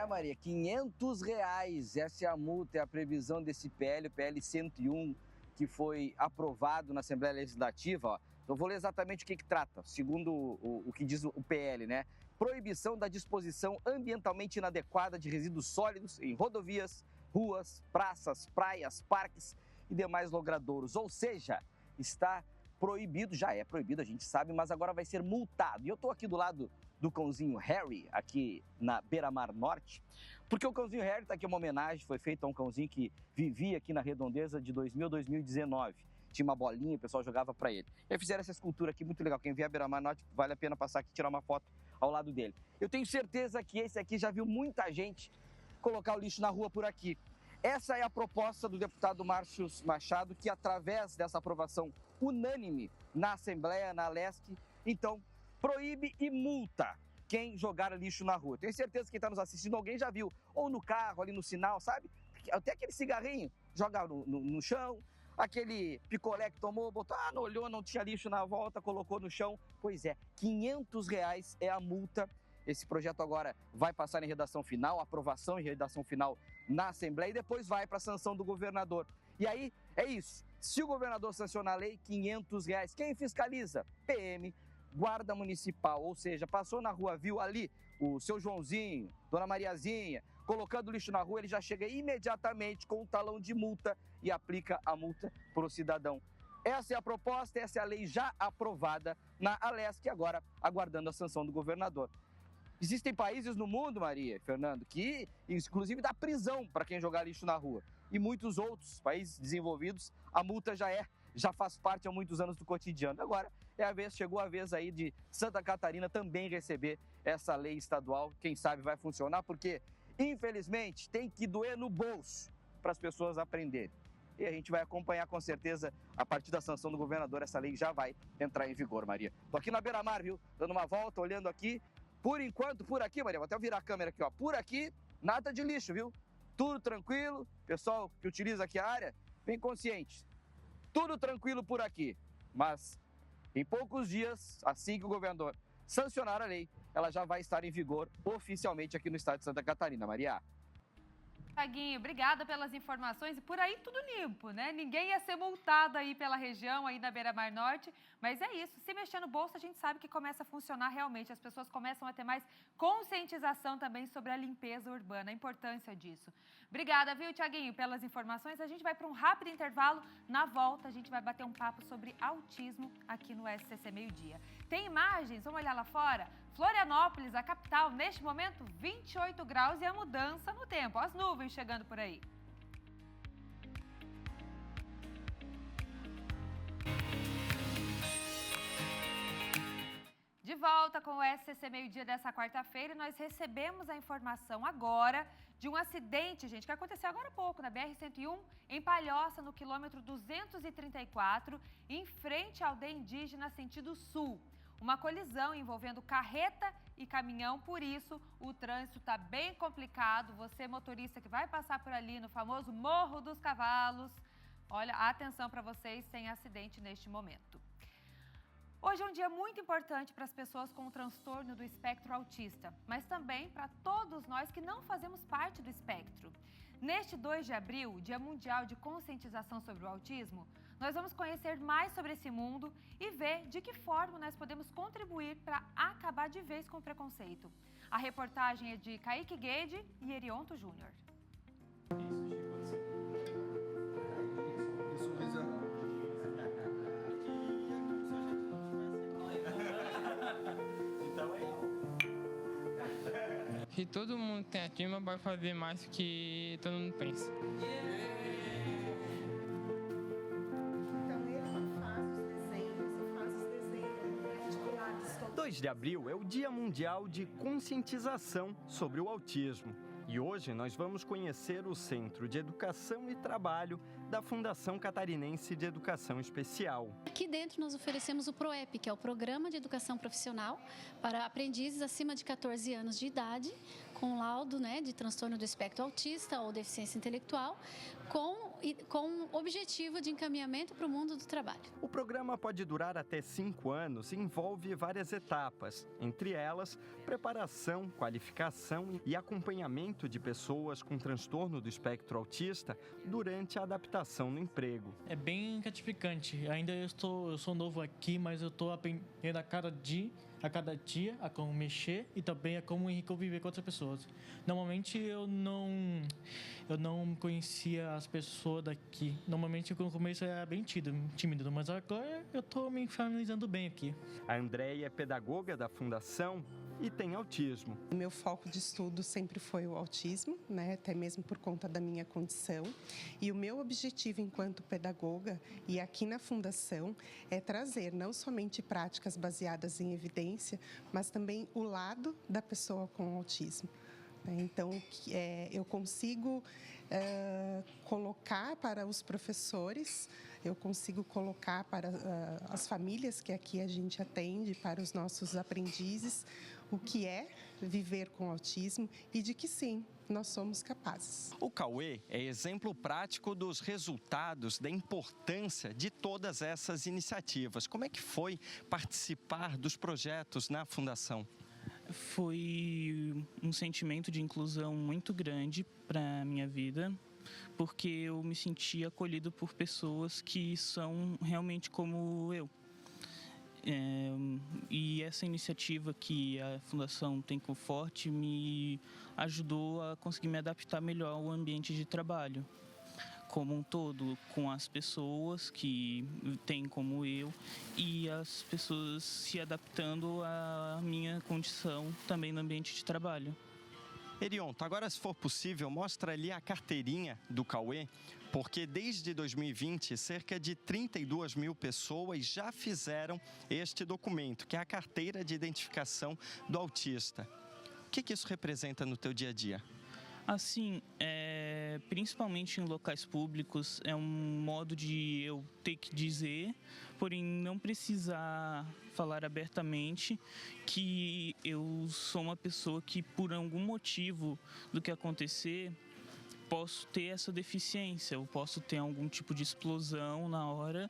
Maria, R$500. Essa é a multa, é a previsão desse PL, o PL 101, que foi aprovado na Assembleia Legislativa. Ó. Eu vou ler exatamente o que trata, segundo o que diz o PL, né? Proibição da disposição ambientalmente inadequada de resíduos sólidos em rodovias, ruas, praças, praias, parques e demais logradouros. Ou seja, está proibido, já é proibido, a gente sabe, mas agora vai ser multado. E eu estou aqui do lado do cãozinho Harry, aqui na Beira-Mar Norte, porque o cãozinho Harry está aqui, uma homenagem, foi feita a um cãozinho que vivia aqui na Redondeza de 2000 a 2019. Tinha uma bolinha, o pessoal jogava para ele. E aí fizeram essa escultura aqui, muito legal. Quem vier a Beira-Mar Norte, vale a pena passar aqui e tirar uma foto ao lado dele. Eu tenho certeza que esse aqui já viu muita gente colocar o lixo na rua por aqui. Essa é a proposta do deputado Márcio Machado, que através dessa aprovação unânime na Assembleia, na Alesc, então proíbe e multa quem jogar lixo na rua. Tenho certeza que quem está nos assistindo, alguém já viu, ou no carro, ali no sinal, sabe? Até aquele cigarrinho, joga no chão, aquele picolé que tomou, botou, não olhou, não tinha lixo na volta, colocou no chão. Pois é, R$500 é a multa. Esse projeto agora vai passar em redação final, aprovação em redação final na Assembleia e depois vai para a sanção do governador. E aí, é isso. Se o governador sancionar a lei, R$500. Quem fiscaliza? PM, Guarda Municipal, ou seja, passou na rua, viu ali o seu Joãozinho, Dona Mariazinha, colocando lixo na rua, ele já chega imediatamente com um talão de multa e aplica a multa para o cidadão. Essa é a proposta, essa é a lei já aprovada na Alesc, agora aguardando a sanção do governador. Existem países no mundo, Maria e Fernando, que inclusive dá prisão para quem jogar lixo na rua. E muitos outros países desenvolvidos, a multa já faz parte há muitos anos do cotidiano. Agora chegou a vez aí de Santa Catarina também receber essa lei estadual. Quem sabe vai funcionar, porque infelizmente tem que doer no bolso para as pessoas aprenderem. E a gente vai acompanhar com certeza, a partir da sanção do governador, essa lei já vai entrar em vigor, Maria. Tô aqui na beira-mar, viu? Dando uma volta, olhando aqui. Por enquanto, por aqui, Maria, vou até virar a câmera aqui, ó. Por aqui, nada de lixo, viu? Tudo tranquilo. Pessoal que utiliza aqui a área, bem consciente. Tudo tranquilo por aqui. Mas em poucos dias, assim que o governador sancionar a lei, ela já vai estar em vigor oficialmente aqui no estado de Santa Catarina, Maria. Tiaguinho, obrigada pelas informações. E por aí tudo limpo, né? Ninguém ia ser multado aí pela região, aí na Beira-Mar Norte. Mas é isso, se mexer no bolso, a gente sabe que começa a funcionar realmente. As pessoas começam a ter mais conscientização também sobre a limpeza urbana, a importância disso. Obrigada, viu, Tiaguinho, pelas informações. A gente vai para um rápido intervalo. Na volta, a gente vai bater um papo sobre autismo aqui no SCC Meio Dia. Tem imagens? Vamos olhar lá fora? Florianópolis, a capital, neste momento, 28 graus e a mudança no tempo. As nuvens chegando por aí. De volta com o SCC Meio Dia dessa quarta-feira, nós recebemos a informação agora de um acidente, gente, que aconteceu agora há pouco, na BR-101, em Palhoça, no quilômetro 234, em frente à aldeia indígena sentido sul. Uma colisão envolvendo carreta e caminhão, por isso o trânsito está bem complicado. Você, motorista que vai passar por ali no famoso Morro dos Cavalos, olha, atenção para vocês, sem acidente neste momento. Hoje é um dia muito importante para as pessoas com o transtorno do espectro autista, mas também para todos nós que não fazemos parte do espectro. Neste 2 de abril, Dia Mundial de Conscientização sobre o Autismo, nós vamos conhecer mais sobre esse mundo e ver de que forma nós podemos contribuir para acabar de vez com o preconceito. A reportagem é de Kaique Guede e Erionto Júnior. Que todo mundo tem autismo vai fazer mais do que todo mundo pensa. Então ele faz os desenhos, 2 de abril é o Dia Mundial de Conscientização sobre o Autismo. E hoje nós vamos conhecer o Centro de Educação e Trabalho da Fundação Catarinense de Educação Especial. Aqui dentro nós oferecemos o PROEP, que é o Programa de Educação Profissional para aprendizes acima de 14 anos de idade, com laudo, de transtorno do espectro autista ou deficiência intelectual, com objetivo de encaminhamento para o mundo do trabalho. O programa pode durar até 5 anos e envolve várias etapas, entre elas preparação, qualificação e acompanhamento de pessoas com transtorno do espectro autista durante a adaptação no emprego. É bem gratificante. Ainda eu sou novo aqui, mas eu estou aprendendo a cada dia a como mexer e também a como conviver com outras pessoas. Normalmente eu não conhecia as pessoas daqui. Normalmente no começo eu era bem tímido, mas agora eu estou me familiarizando bem aqui. A Andréia é pedagoga da Fundação e tem autismo. O meu foco de estudo sempre foi o autismo, até mesmo por conta da minha condição. E o meu objetivo enquanto pedagoga e aqui na Fundação é trazer não somente práticas baseadas em evidência, mas também o lado da pessoa com autismo. Então, eu consigo colocar para os professores, eu consigo colocar para as famílias que aqui a gente atende, para os nossos aprendizes, o que é viver com autismo e de que sim, nós somos capazes. O Cauê é exemplo prático dos resultados, da importância de todas essas iniciativas. Como é que foi participar dos projetos na Fundação? Foi um sentimento de inclusão muito grande para a minha vida, porque eu me senti acolhido por pessoas que são realmente como eu. E essa iniciativa que a Fundação Tem Conforte me ajudou a conseguir me adaptar melhor ao ambiente de trabalho como um todo, com as pessoas que têm como eu e as pessoas se adaptando à minha condição também no ambiente de trabalho. Erionto, agora se for possível, mostra ali a carteirinha do Cauê, porque desde 2020, cerca de 32 mil pessoas já fizeram este documento, que é a carteira de identificação do autista. O que isso representa no teu dia a dia? Assim, principalmente em locais públicos, é um modo de eu ter que dizer, porém não precisar falar abertamente que eu sou uma pessoa que, por algum motivo do que acontecer, posso ter essa deficiência, eu posso ter algum tipo de explosão na hora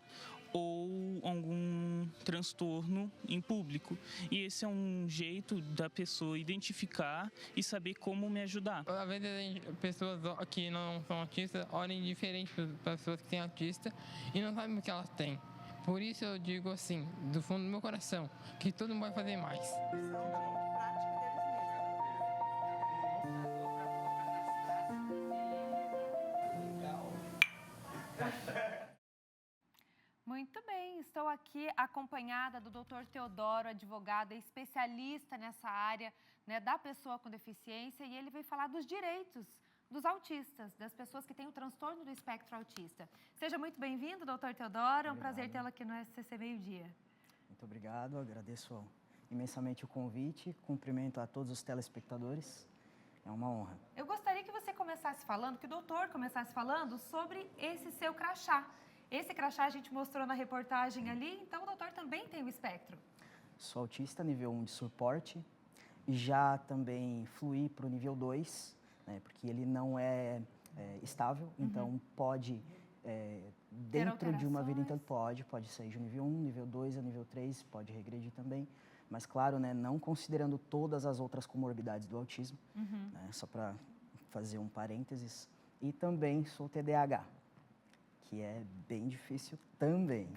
ou algum transtorno em público. E esse é um jeito da pessoa identificar e saber como me ajudar. Às vezes pessoas que não são autistas olham diferente para pessoas que têm autista e não sabem o que elas têm. Por isso eu digo assim, do fundo do meu coração, que todo mundo vai fazer mais. Muito bem, estou aqui acompanhada do Dr. Teodoro, advogado, especialista nessa área, né, da pessoa com deficiência, e ele veio falar dos direitos dos autistas, das pessoas que têm o transtorno do espectro autista. Seja muito bem-vindo, Dr. Teodoro, é um prazer tê-lo aqui no SCC Meio Dia. Muito obrigado, agradeço imensamente o convite, cumprimento a todos os telespectadores, é uma honra. Eu gostaria que você começasse falando, que o doutor começasse falando sobre esse seu crachá. Esse crachá a gente mostrou na reportagem ali, então o doutor também tem o espectro. Sou autista nível 1 de suporte e já também fluí para o nível 2, né, porque ele não é estável, então pode, dentro de uma vida, então pode sair de nível 1, nível 2 a nível 3, pode regredir também, mas claro, né, não considerando todas as outras comorbidades do autismo, né, só para fazer um parênteses, e também sou TDAH. Que é bem difícil também.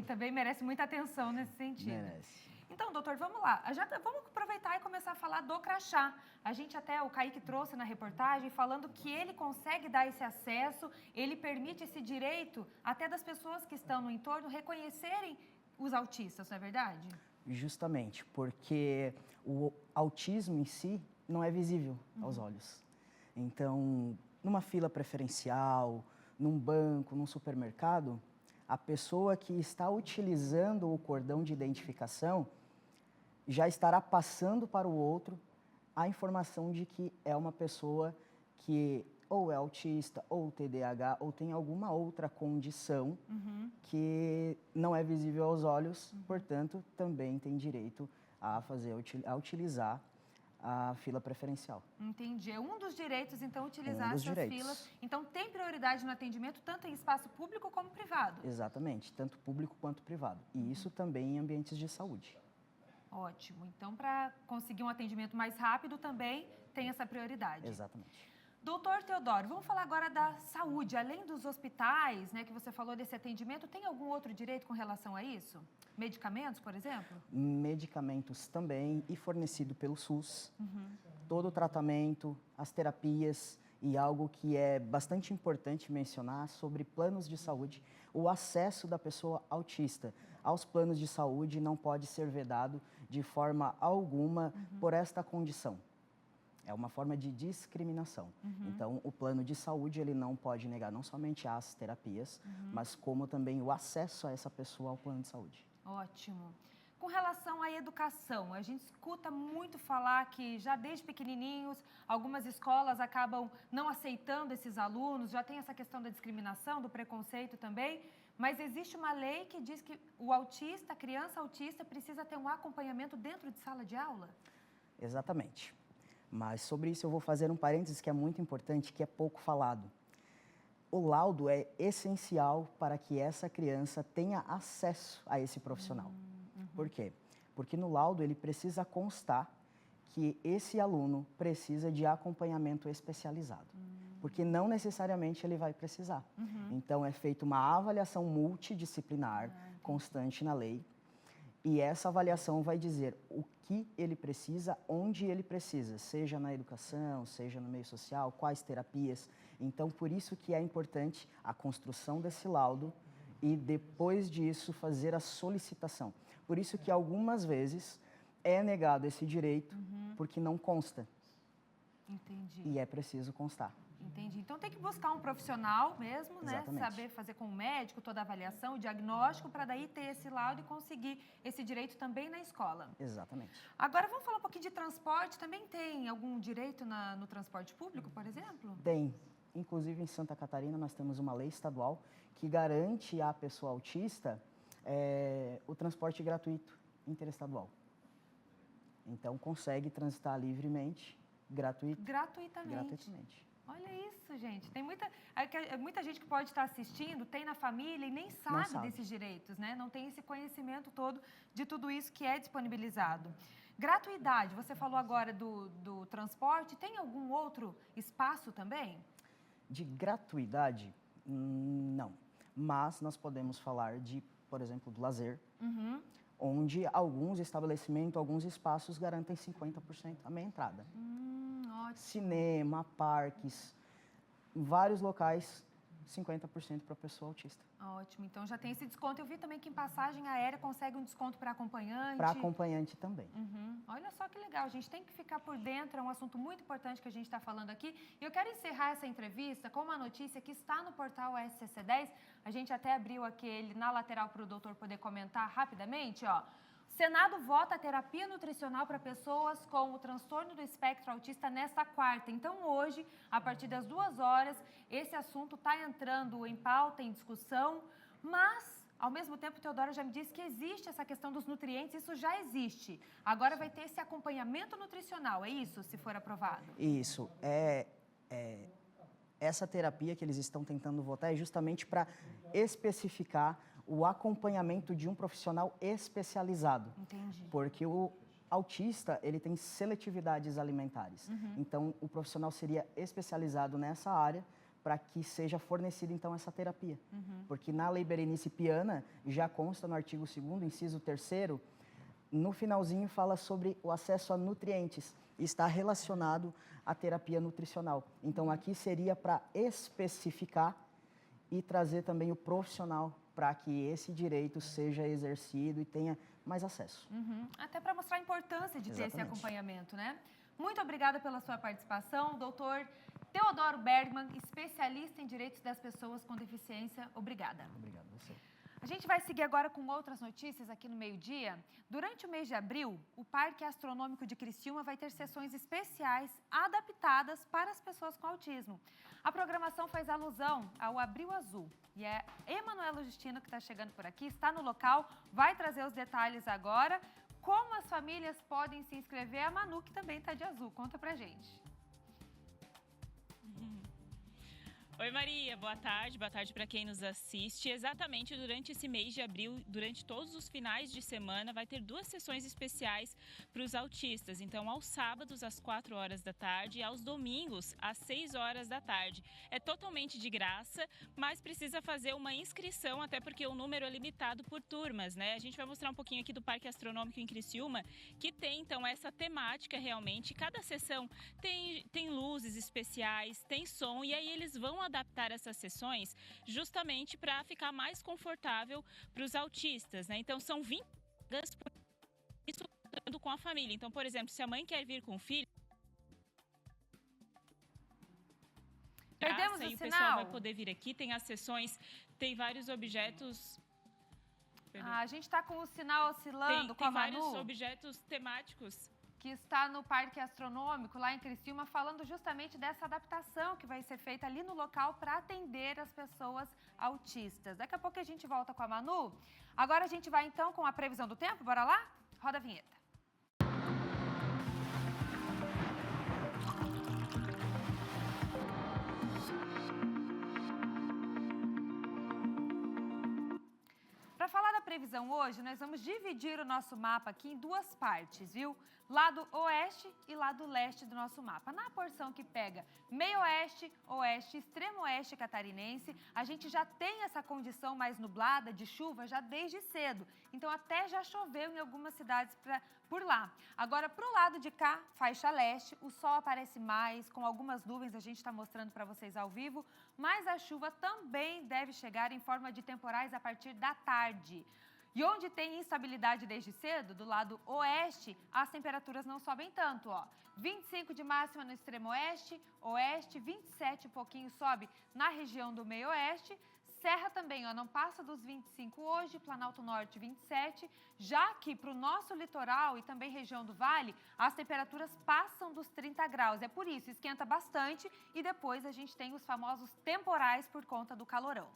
Também merece muita atenção nesse sentido. Merece. Então, doutor, vamos lá. Vamos aproveitar e começar a falar do crachá. A gente o Kaique trouxe na reportagem falando que ele consegue dar esse acesso, ele permite esse direito até das pessoas que estão no entorno reconhecerem os autistas, não é verdade? Justamente, porque o autismo em si não é visível aos olhos. Então, numa fila preferencial, num banco, num supermercado, a pessoa que está utilizando o cordão de identificação já estará passando para o outro a informação de que é uma pessoa que ou é autista, ou TDAH, ou tem alguma outra condição que não é visível aos olhos, portanto, também tem direito a utilizar a fila preferencial. Entendi. É um dos direitos, então, utilizar essas filas. Então, tem prioridade no atendimento, tanto em espaço público como privado? Exatamente, tanto público quanto privado. E isso também em ambientes de saúde. Ótimo. Então, para conseguir um atendimento mais rápido, também tem essa prioridade. Exatamente. Doutor Teodoro, vamos falar agora da saúde. Além dos hospitais, né, que você falou desse atendimento, tem algum outro direito com relação a isso? Medicamentos, por exemplo? Medicamentos também e fornecido pelo SUS. Todo o tratamento, as terapias e algo que é bastante importante mencionar sobre planos de saúde. O acesso da pessoa autista aos planos de saúde não pode ser vedado de forma alguma por esta condição. É uma forma de discriminação. Então, o plano de saúde ele não pode negar não somente as terapias, mas como também o acesso a essa pessoa ao plano de saúde. Ótimo. Com relação à educação, a gente escuta muito falar que já desde pequenininhos, algumas escolas acabam não aceitando esses alunos, já tem essa questão da discriminação, do preconceito também, mas existe uma lei que diz que o autista, a criança autista, precisa ter um acompanhamento dentro de sala de aula? Exatamente. Mas sobre isso eu vou fazer um parênteses que é muito importante, que é pouco falado. O laudo é essencial para que essa criança tenha acesso a esse profissional. Por quê? Porque no laudo ele precisa constar que esse aluno precisa de acompanhamento especializado. Porque não necessariamente ele vai precisar. Então é feita uma avaliação multidisciplinar constante na lei. E essa avaliação vai dizer o que ele precisa, onde ele precisa, seja na educação, seja no meio social, quais terapias. Então, por isso que é importante a construção desse laudo e, depois disso, fazer a solicitação. Por isso que, algumas vezes, é negado esse direito porque não consta. Entendi. E é preciso constar. Entendi. Então tem que buscar um profissional mesmo, né? Exatamente. Saber fazer com o médico toda a avaliação, o diagnóstico, para daí ter esse laudo e conseguir esse direito também na escola. Exatamente. Agora vamos falar um pouquinho de transporte. Também tem algum direito no transporte público, por exemplo? Tem. Inclusive em Santa Catarina nós temos uma lei estadual que garante à pessoa autista o transporte gratuito interestadual. Então consegue transitar livremente, gratuitamente. Olha isso, gente. Tem muita gente que pode estar assistindo, tem na família e nem sabe desses direitos, né? Não tem esse conhecimento todo de tudo isso que é disponibilizado. Gratuidade, você falou agora do transporte, tem algum outro espaço também? De gratuidade, não. Mas nós podemos falar de, por exemplo, do lazer, onde alguns estabelecimentos, alguns espaços garantem 50% a meia entrada. Ótimo. Cinema, parques, em vários locais, 50% para a pessoa autista. Ótimo, então já tem esse desconto. Eu vi também que em passagem aérea consegue um desconto para acompanhante. Para acompanhante também. Olha só que legal, a gente tem que ficar por dentro, é um assunto muito importante que a gente está falando aqui. E eu quero encerrar essa entrevista com uma notícia que está no portal SCC10. A gente até abriu aquele na lateral para o doutor poder comentar rapidamente, ó. Senado vota a terapia nutricional para pessoas com o transtorno do espectro autista nesta quarta. Então, hoje, a partir das 2 horas, esse assunto está entrando em pauta, em discussão, mas, ao mesmo tempo, o Teodoro já me disse que existe essa questão dos nutrientes, isso já existe. Agora vai ter esse acompanhamento nutricional, é isso, se for aprovado? Isso. Essa terapia que eles estão tentando votar é justamente para especificar o acompanhamento de um profissional especializado. Entendi. Porque o autista, ele tem seletividades alimentares. Então, o profissional seria especializado nessa área para que seja fornecida, então, essa terapia. Porque na Lei Berenice Piana, já consta no artigo 2º, inciso 3º, no finalzinho fala sobre o acesso a nutrientes. Está relacionado à terapia nutricional. Então, aqui seria para especificar e trazer também o profissional para que esse direito seja exercido e tenha mais acesso. Até para mostrar a importância de ter esse acompanhamento, né? Muito obrigada pela sua participação, doutor Teodoro Bergman, especialista em direitos das pessoas com deficiência. Obrigada. Obrigado a você. A gente vai seguir agora com outras notícias aqui no meio-dia. Durante o mês de abril, o Parque Astronômico de Criciúma vai ter sessões especiais adaptadas para as pessoas com autismo. A programação faz alusão ao Abril Azul. E é Emanuela Justino que está chegando por aqui, está no local, vai trazer os detalhes agora. Como as famílias podem se inscrever? A Manu, que também está de azul. Conta pra gente. Oi Maria, boa tarde para quem nos assiste. Exatamente durante esse mês de abril, durante todos os finais de semana, vai ter 2 sessões especiais para os autistas. Então, aos sábados, às 4 horas da tarde e aos domingos, às 6 horas da tarde. É totalmente de graça, mas precisa fazer uma inscrição, até porque o número é limitado por turmas, né? A gente vai mostrar um pouquinho aqui do Parque Astronômico em Criciúma, que tem, então, essa temática realmente. Cada sessão tem luzes especiais, tem som, e aí eles vão adaptar essas sessões justamente para ficar mais confortável para os autistas, né? Então, são 20 vagas por isso com a família. Então, por exemplo, se a mãe quer vir com o filho, perdemos o sinal. O sinal. pessoal vai poder vir aqui, tem as sessões, tem vários objetos. A gente está com o sinal oscilando com a Manu. Tem vários objetos temáticos. Que está no Parque Astronômico, lá em Criciúma, falando justamente dessa adaptação que vai ser feita ali no local para atender as pessoas autistas. Daqui a pouco a gente volta com a Manu. Agora a gente vai então com a previsão do tempo, bora lá? Roda a vinheta. Para falar da previsão hoje, nós vamos dividir o nosso mapa aqui em duas partes, viu? Lado oeste e lado leste do nosso mapa. Na porção que pega meio oeste, oeste, extremo oeste catarinense, a gente já tem essa condição mais nublada de chuva já desde cedo. Então até já choveu em algumas cidades por lá. Agora, para o lado de cá, faixa leste, o sol aparece mais, com algumas nuvens, a gente está mostrando para vocês ao vivo, mas a chuva também deve chegar em forma de temporais a partir da tarde. E onde tem instabilidade desde cedo, do lado oeste, as temperaturas não sobem tanto, ó. 25 de máxima no extremo oeste, oeste, 27 um pouquinho sobe na região do meio oeste. Serra também, ó, não passa dos 25 hoje, Planalto Norte 27, já que para o nosso litoral e também região do Vale, as temperaturas passam dos 30 graus. É por isso, esquenta bastante e depois a gente tem os famosos temporais por conta do calorão.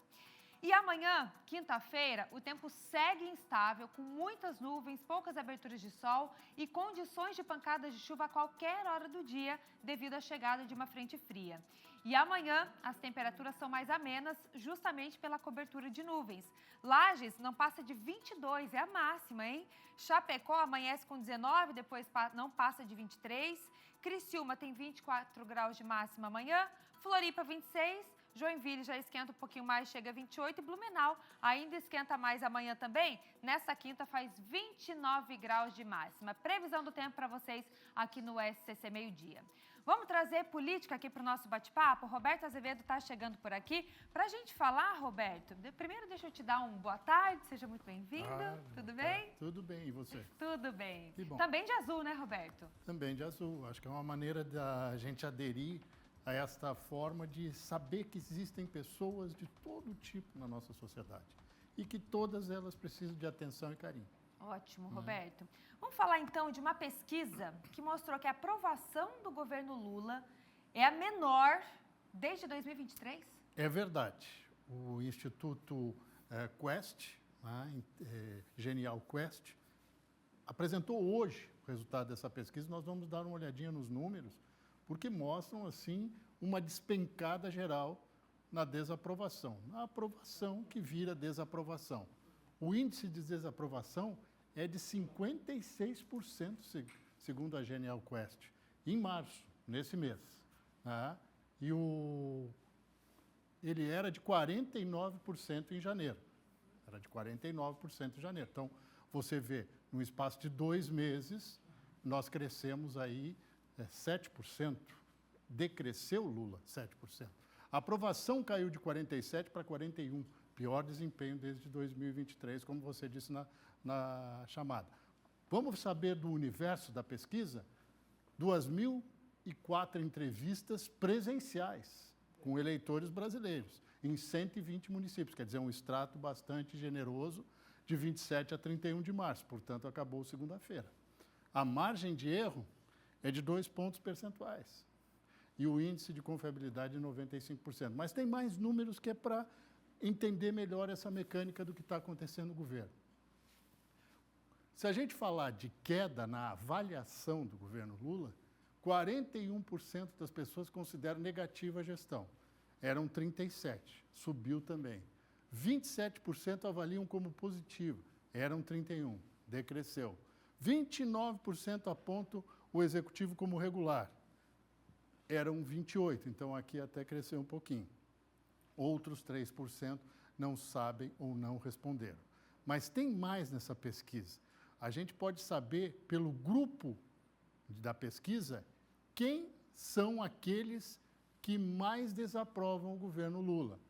E amanhã, quinta-feira, o tempo segue instável, com muitas nuvens, poucas aberturas de sol e condições de pancadas de chuva a qualquer hora do dia, devido à chegada de uma frente fria. E amanhã, as temperaturas são mais amenas, justamente pela cobertura de nuvens. Lages não passa de 22, é a máxima, hein? Chapecó amanhece com 19, depois não passa de 23. Criciúma tem 24 graus de máxima amanhã. Floripa, 26. Joinville já esquenta um pouquinho mais, chega a 28. E Blumenau ainda esquenta mais amanhã também. Nesta quinta faz 29 graus de máxima. Previsão do tempo para vocês aqui no SCC Meio Dia. Vamos trazer política aqui para o nosso bate-papo? Roberto Azevedo está chegando por aqui. Para a gente falar, Roberto, primeiro deixa eu te dar um boa tarde, seja muito bem-vindo. Tudo bem? Tudo bem, e você? Tudo bem. Que bom. Também de azul, né, Roberto? Também de azul. Acho que é uma maneira da gente aderir a esta forma de saber que existem pessoas de todo tipo na nossa sociedade e que todas elas precisam de atenção e carinho. Ótimo, Roberto. Vamos falar então de uma pesquisa que mostrou que a aprovação do governo Lula é a menor desde 2023? É verdade. O Instituto Quest, Genial Quest, apresentou hoje o resultado dessa pesquisa. Nós vamos dar uma olhadinha nos números, porque mostram, assim, uma despencada geral na desaprovação. Na aprovação que vira desaprovação. O índice de desaprovação é de 56%, segundo a Genial Quest, em março, nesse mês. Né? E ele era de 49% em janeiro. Era de 49% em janeiro. Então, você vê, no espaço de 2 meses, nós crescemos aí 7%, decresceu Lula 7%. A aprovação caiu de 47% para 41%, pior desempenho desde 2023, como você disse na chamada. Vamos saber do universo da pesquisa? 2.004 entrevistas presenciais com eleitores brasileiros, em 120 municípios, quer dizer, um extrato bastante generoso, de 27 a 31 de março, portanto, acabou segunda-feira. A margem de erro é de 2 pontos percentuais. E o índice de confiabilidade de 95%. Mas tem mais números que é para entender melhor essa mecânica do que está acontecendo no governo. Se a gente falar de queda na avaliação do governo Lula, 41% das pessoas consideram negativa a gestão. Eram 37%, subiu também. 27% avaliam como positivo, eram 31%, decresceu. 29% apontam o executivo como regular, eram 28%, então aqui até cresceu um pouquinho. Outros 3% não sabem ou não responderam. Mas tem mais nessa pesquisa. A gente pode saber, pelo grupo da pesquisa, quem são aqueles que mais desaprovam o governo Lula.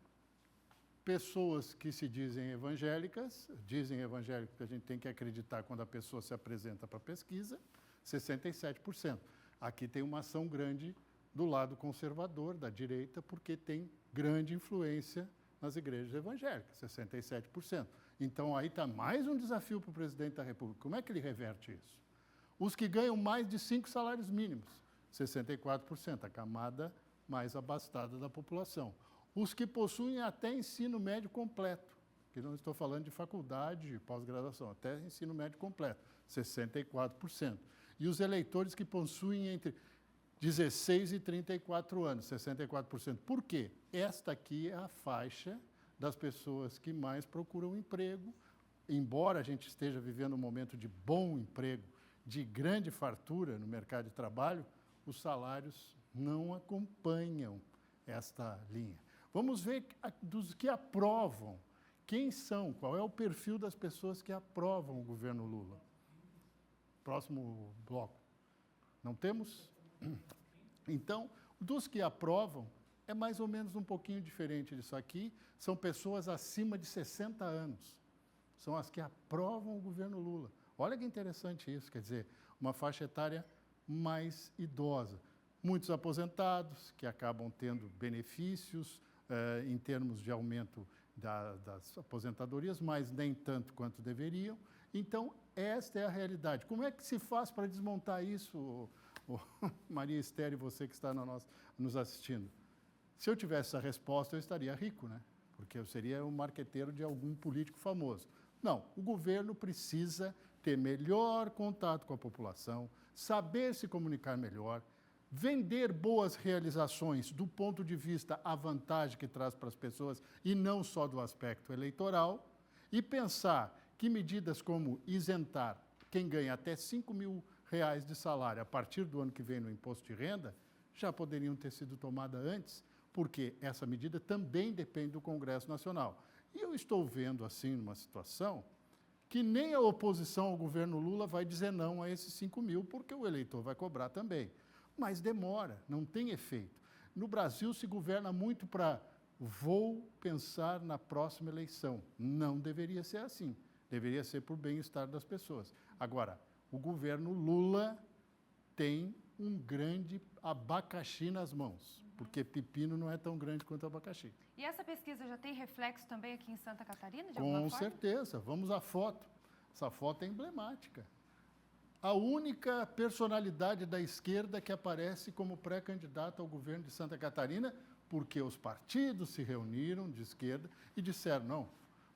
Pessoas que se dizem evangélicas que a gente tem que acreditar quando a pessoa se apresenta para a pesquisa, 67%. Aqui tem uma ação grande do lado conservador, da direita, porque tem grande influência nas igrejas evangélicas, 67%. Então, aí está mais um desafio para o presidente da República. Como é que ele reverte isso? Os que ganham mais de 5 salários mínimos, 64%, a camada mais abastada da população. Os que possuem até ensino médio completo, que não estou falando de faculdade, de pós-graduação, até ensino médio completo, 64%. E os eleitores que possuem entre 16 e 34 anos, 64%. Por quê? Esta aqui é a faixa das pessoas que mais procuram emprego, embora a gente esteja vivendo um momento de bom emprego, de grande fartura no mercado de trabalho, os salários não acompanham esta linha. Vamos ver dos que aprovam. Quem são? Qual é o perfil das pessoas que aprovam o governo Lula? Próximo bloco. Não temos? Então, dos que aprovam, é mais ou menos um pouquinho diferente disso aqui. São pessoas acima de 60 anos. São as que aprovam o governo Lula. Olha que interessante isso, quer dizer, uma faixa etária mais idosa. Muitos aposentados que acabam tendo benefícios em termos de aumento das aposentadorias, mas nem tanto quanto deveriam. Então, esta é a realidade. Como é que se faz para desmontar isso, Maria Esther e você que está nos assistindo? Se eu tivesse essa resposta, eu estaria rico, né? Porque eu seria um marqueteiro de algum político famoso. Não, o governo precisa ter melhor contato com a população, saber se comunicar melhor, vender boas realizações do ponto de vista a vantagem que traz para as pessoas e não só do aspecto eleitoral, e pensar que medidas como isentar quem ganha até R$5.000 de salário a partir do ano que vem no imposto de renda já poderiam ter sido tomadas antes, porque essa medida também depende do Congresso Nacional. E eu estou vendo, assim, numa situação que nem a oposição ao governo Lula vai dizer não a esses 5.000, porque o eleitor vai cobrar também. Mas demora, não tem efeito. No Brasil se governa muito para vou pensar na próxima eleição. Não deveria ser assim. Deveria ser por bem-estar das pessoas. Agora, o governo Lula tem um grande abacaxi nas mãos, porque pepino não é tão grande quanto abacaxi. E essa pesquisa já tem reflexo também aqui em Santa Catarina, de alguma forma? Com certeza. Vamos à foto. Essa foto é emblemática. A única personalidade da esquerda que aparece como pré-candidata ao governo de Santa Catarina, porque os partidos se reuniram de esquerda e disseram, não,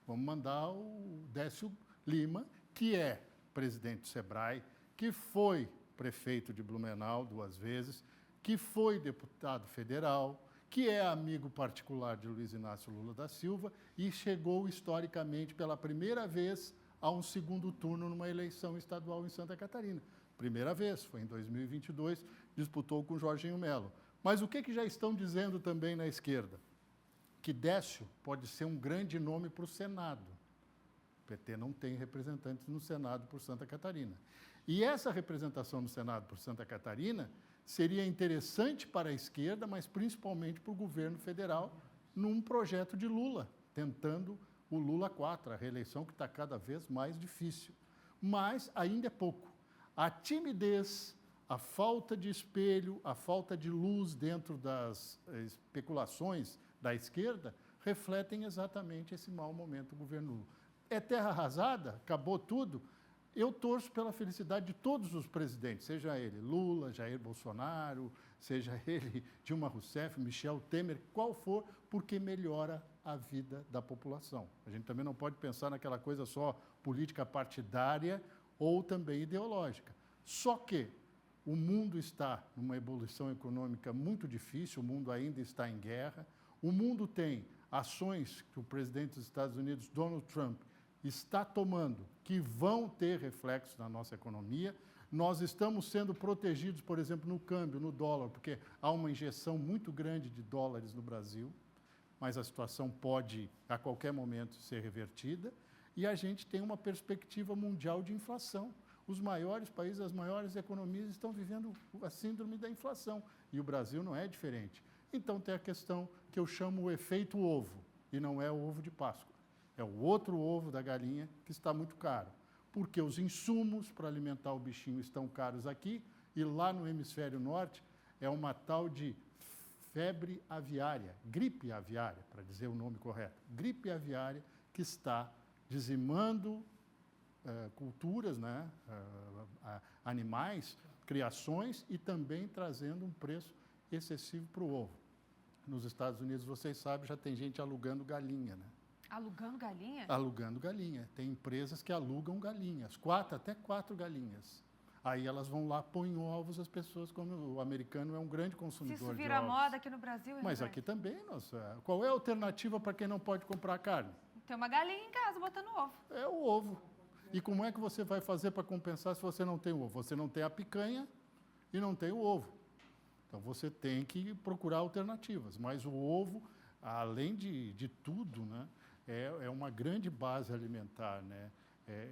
vamos mandar o Décio Lima, que é presidente do SEBRAE, que foi prefeito de Blumenau 2 vezes, que foi deputado federal, que é amigo particular de Luiz Inácio Lula da Silva e chegou historicamente pela primeira vez a um segundo turno numa eleição estadual em Santa Catarina. Primeira vez, foi em 2022, disputou com Jorginho Melo. Mas o que já estão dizendo também na esquerda? Que Décio pode ser um grande nome para o Senado. O PT não tem representantes no Senado por Santa Catarina. E essa representação no Senado por Santa Catarina seria interessante para a esquerda, mas principalmente para o governo federal, num projeto de Lula, tentando o Lula 4, a reeleição que está cada vez mais difícil. Mas ainda é pouco. A timidez, a falta de espelho, a falta de luz dentro das especulações da esquerda refletem exatamente esse mau momento do governo Lula. É terra arrasada? Acabou tudo? Eu torço pela felicidade de todos os presidentes, seja ele Lula, Jair Bolsonaro, seja ele Dilma Rousseff, Michel Temer, qual for, porque melhora a vida da população. A gente também não pode pensar naquela coisa só política partidária ou também ideológica. Só que o mundo está numa evolução econômica muito difícil, o mundo ainda está em guerra, o mundo tem ações que o presidente dos Estados Unidos, Donald Trump, está tomando, que vão ter reflexos na nossa economia. Nós estamos sendo protegidos, por exemplo, no câmbio, no dólar, porque há uma injeção muito grande de dólares no Brasil, mas a situação pode, a qualquer momento, ser revertida, e a gente tem uma perspectiva mundial de inflação. Os maiores países, as maiores economias estão vivendo a síndrome da inflação, e o Brasil não é diferente. Então tem a questão que eu chamo o efeito ovo, e não é o ovo de Páscoa. É o outro ovo da galinha que está muito caro, porque os insumos para alimentar o bichinho estão caros aqui e lá no hemisfério norte é uma tal de febre aviária, gripe aviária, para dizer o nome correto. Gripe aviária que está dizimando culturas, né, animais, criações e também trazendo um preço excessivo para o ovo. Nos Estados Unidos, vocês sabem, já tem gente alugando galinha, né? Alugando galinha? Alugando galinha. Tem empresas que alugam galinhas, até quatro galinhas. Aí elas vão lá, põem ovos, as pessoas, como o americano é um grande consumidor de ovos. Se isso vira moda aqui no Brasil, Mas aqui também, qual é a alternativa para quem não pode comprar carne? Tem uma galinha em casa botando ovo. É o ovo. E como é que você vai fazer para compensar se você não tem o ovo? Você não tem a picanha e não tem o ovo. Então, você tem que procurar alternativas. Mas o ovo, além de tudo, né, é uma grande base alimentar, né?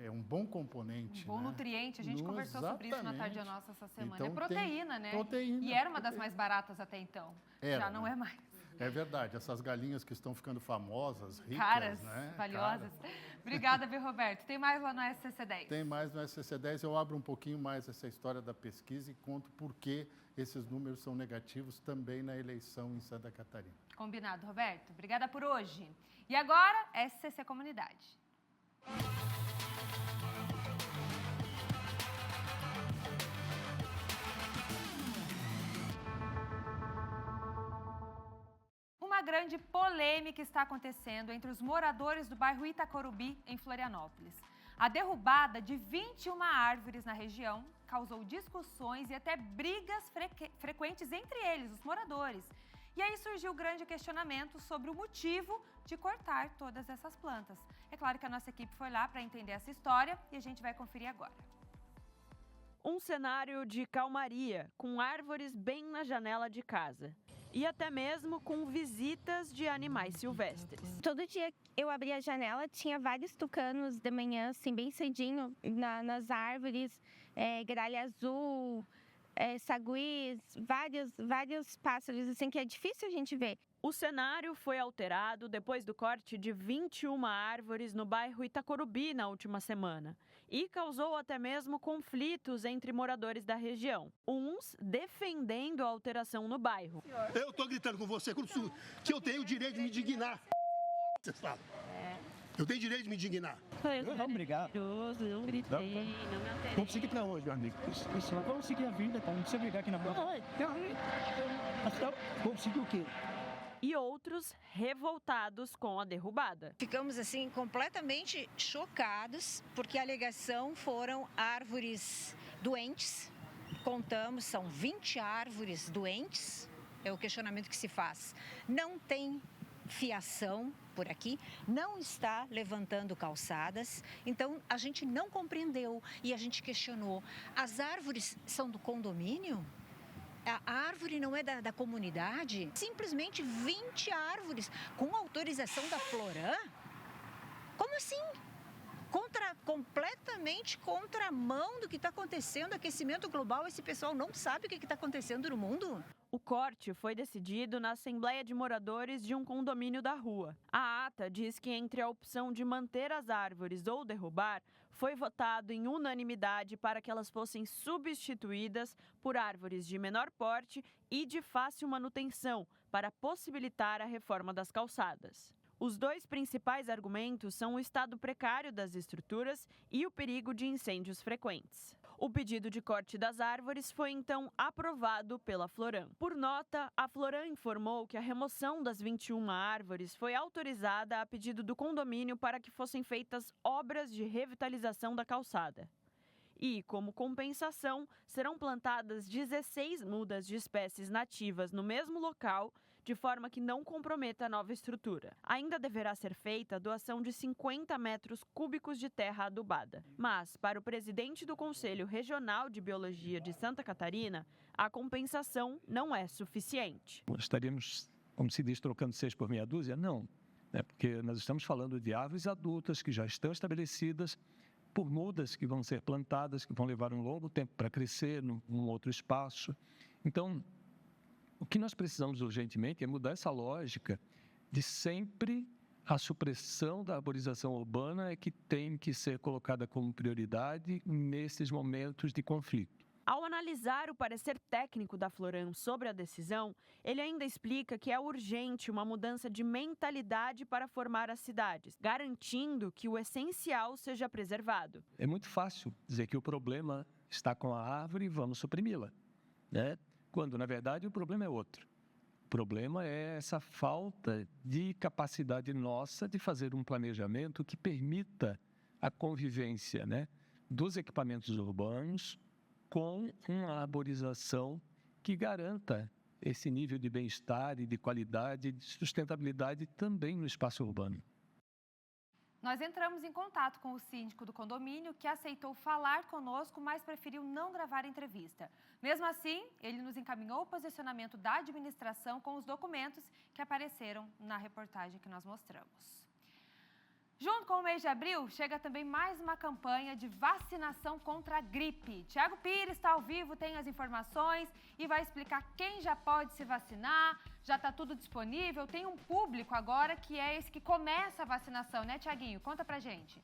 É um bom componente. Um bom nutriente. A gente conversou sobre isso na Tarde Nossa essa semana. Então, é proteína, né? Proteína. E era uma das mais baratas até então. Já não é mais. É verdade. Essas galinhas que estão ficando famosas, ricas, caras, né? valiosas. Obrigada, viu, Roberto? Tem mais lá no SCC10? Tem mais no SCC10. Eu abro um pouquinho mais essa história da pesquisa e conto por que esses números são negativos também na eleição em Santa Catarina. Combinado, Roberto. Obrigada por hoje. E agora, SCC Comunidade. Uma grande polêmica está acontecendo entre os moradores do bairro Itacorubi, em Florianópolis. A derrubada de 21 árvores na região causou discussões e até brigas frequentes entre eles, os moradores. E aí surgiu o grande questionamento sobre o motivo de cortar todas essas plantas. É claro que a nossa equipe foi lá para entender essa história e a gente vai conferir agora. Um cenário de calmaria, com árvores bem na janela de casa. E até mesmo com visitas de animais silvestres. Todo dia eu abria a janela, tinha vários tucanos de manhã, assim, bem cedinho, nas árvores, gralha azul, saguis, vários pássaros, assim, que é difícil a gente ver. O cenário foi alterado depois do corte de 21 árvores no bairro Itacorubi na última semana e causou até mesmo conflitos entre moradores da região. Uns defendendo a alteração no bairro. Eu estou gritando com você que eu tenho o direito de me indignar. Vocês falam. Eu tenho direito de me indignar. Vamos brigar. Eu gritei, não me alterei. Vamos seguir pra hoje, meu amigo. Vamos seguir a vida, não precisa brigar aqui na boca. Vamos seguir o quê? E outros revoltados com a derrubada. Ficamos assim completamente chocados, porque a alegação foram árvores doentes. Contamos, são 20 árvores doentes, é o questionamento que se faz. Não tem fiação por aqui, não está levantando calçadas, então a gente não compreendeu e a gente questionou. As árvores são do condomínio? A árvore não é da comunidade? Simplesmente 20 árvores com autorização da Floran? Como assim? Completamente contramão do que está acontecendo, aquecimento global, esse pessoal não sabe o que está acontecendo no mundo? O corte foi decidido na Assembleia de Moradores de um condomínio da rua. A ata diz que entre a opção de manter as árvores ou derrubar, foi votado em unanimidade para que elas fossem substituídas por árvores de menor porte e de fácil manutenção, para possibilitar a reforma das calçadas. Os dois principais argumentos são o estado precário das estruturas e o perigo de incêndios frequentes. O pedido de corte das árvores foi então aprovado pela Floran. Por nota, a Floran informou que a remoção das 21 árvores foi autorizada a pedido do condomínio para que fossem feitas obras de revitalização da calçada. E, como compensação, serão plantadas 16 mudas de espécies nativas no mesmo local, de forma que não comprometa a nova estrutura. Ainda deverá ser feita a doação de 50 metros cúbicos de terra adubada. Mas, para o presidente do Conselho Regional de Biologia de Santa Catarina, a compensação não é suficiente. Estaríamos, como se diz, trocando 6 por meia dúzia? Não, porque nós estamos falando de árvores adultas que já estão estabelecidas, por mudas que vão ser plantadas, que vão levar um longo tempo para crescer num outro espaço. Então, o que nós precisamos urgentemente é mudar essa lógica de sempre a supressão da arborização urbana é que tem que ser colocada como prioridade nesses momentos de conflito. Ao analisar o parecer técnico da Floran sobre a decisão, ele ainda explica que é urgente uma mudança de mentalidade para formar as cidades, garantindo que o essencial seja preservado. É muito fácil dizer que o problema está com a árvore e vamos suprimi-la, né? Quando, na verdade, o problema é outro. O problema é essa falta de capacidade nossa de fazer um planejamento que permita a convivência, né, dos equipamentos urbanos com uma arborização que garanta esse nível de bem-estar e de qualidade e de sustentabilidade também no espaço urbano. Nós entramos em contato com o síndico do condomínio, que aceitou falar conosco, mas preferiu não gravar a entrevista. Mesmo assim, ele nos encaminhou o posicionamento da administração com os documentos que apareceram na reportagem que nós mostramos. Junto com o mês de abril, chega também mais uma campanha de vacinação contra a gripe. Tiago Pires está ao vivo, tem as informações e vai explicar quem já pode se vacinar. Já está tudo disponível. Tem um público agora que é esse que começa a vacinação, né, Tiaguinho? Conta pra gente.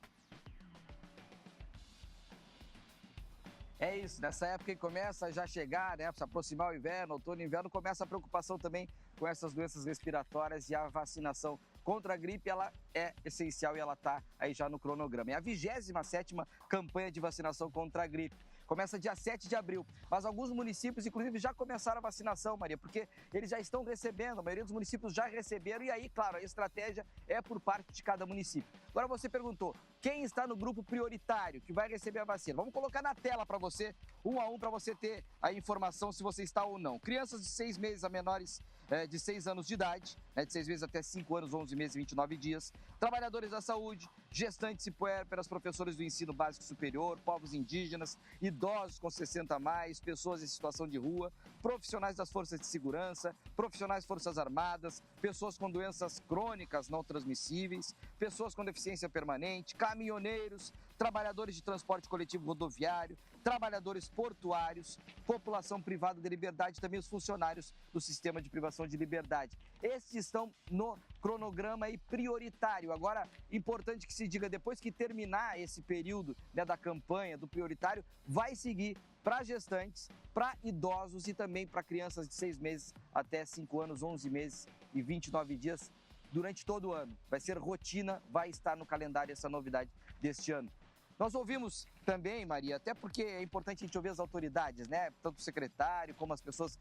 É isso, nessa época que começa a já chegar, né, se aproximar o inverno, outono e inverno, começa a preocupação também com essas doenças respiratórias e a vacinação contra a gripe, ela é essencial e ela está aí já no cronograma. É a 27ª campanha de vacinação contra a gripe. Começa dia 7 de abril, mas alguns municípios, inclusive, já começaram a vacinação, Maria, porque eles já estão recebendo, a maioria dos municípios já receberam, e aí, claro, a estratégia é por parte de cada município. Agora você perguntou, quem está no grupo prioritário que vai receber a vacina? Vamos colocar na tela para você, um a um, para você ter a informação se você está ou não. Crianças de 6 meses a menores de 6 anos de idade, de 6 meses até 5 anos, 11 meses e 29 dias, trabalhadores da saúde, gestantes e puérperas, professores do ensino básico superior, povos indígenas, idosos com 60 a mais, pessoas em situação de rua, profissionais das forças de segurança, profissionais das forças armadas, pessoas com doenças crônicas não transmissíveis, pessoas com deficiência permanente, caminhoneiros, trabalhadores de transporte coletivo rodoviário, trabalhadores portuários, população privada de liberdade, também os funcionários do sistema de privação de liberdade. Estes estão no cronograma aí prioritário. Agora, importante que se diga, depois que terminar esse período, né, da campanha do prioritário, vai seguir para gestantes, para idosos e também para crianças de 6 meses até 5 anos, 11 meses e 29 dias durante todo o ano. Vai ser rotina, vai estar no calendário essa novidade deste ano. Nós ouvimos também, Maria, até porque é importante a gente ouvir as autoridades, né? Tanto o secretário como as pessoas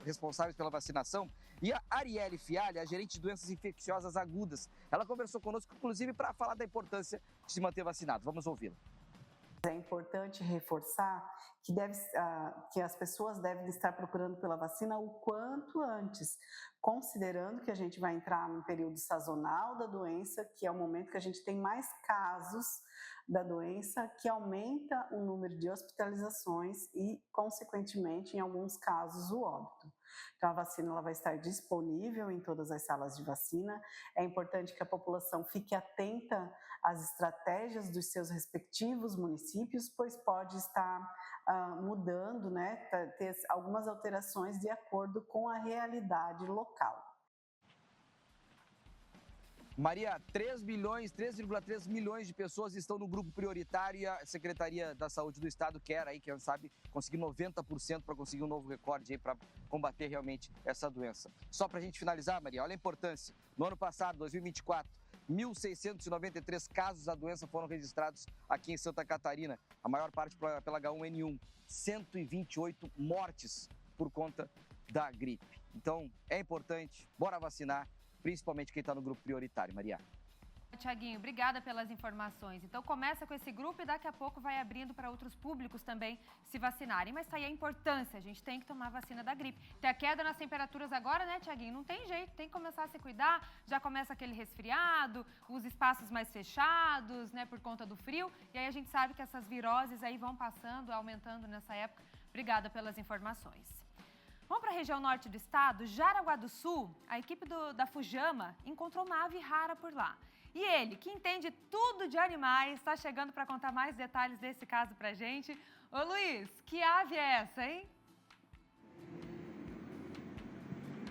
responsáveis pela vacinação. E a Arielle Fialho, a gerente de doenças infecciosas agudas, ela conversou conosco, inclusive, para falar da importância de se manter vacinado. Vamos ouvi-la. É importante reforçar que as pessoas devem estar procurando pela vacina o quanto antes, considerando que a gente vai entrar num período sazonal da doença, que é o momento que a gente tem mais casos da doença, que aumenta o número de hospitalizações e, consequentemente, em alguns casos, o óbito. Então, a vacina ela vai estar disponível em todas as salas de vacina. É importante que a população fique atenta às estratégias dos seus respectivos municípios, pois pode estar mudando, né, ter algumas alterações de acordo com a realidade local. Maria, 3,3 milhões de pessoas estão no grupo prioritário e a Secretaria da Saúde do Estado quer aí, quem sabe, conseguir 90% para conseguir um novo recorde aí para combater realmente essa doença. Só para a gente finalizar, Maria, olha a importância. No ano passado, 2024, 1.693 casos da doença foram registrados aqui em Santa Catarina, a maior parte pela H1N1, 128 mortes por conta da gripe. Então, é importante, bora vacinar, principalmente quem está no grupo prioritário, Maria. Tiaguinho, obrigada pelas informações. Então começa com esse grupo e daqui a pouco vai abrindo para outros públicos também se vacinarem. Mas tá aí a importância, a gente tem que tomar a vacina da gripe. Tem a queda nas temperaturas agora, né, Tiaguinho? Não tem jeito, tem que começar a se cuidar. Já começa aquele resfriado, os espaços mais fechados, né, por conta do frio. E aí a gente sabe que essas viroses aí vão passando, aumentando nessa época. Obrigada pelas informações. Vamos para a região norte do estado, Jaraguá do Sul, a equipe da Fujama encontrou uma ave rara por lá. E ele, que entende tudo de animais, está chegando para contar mais detalhes desse caso para a gente. Ô Luiz, que ave é essa, hein?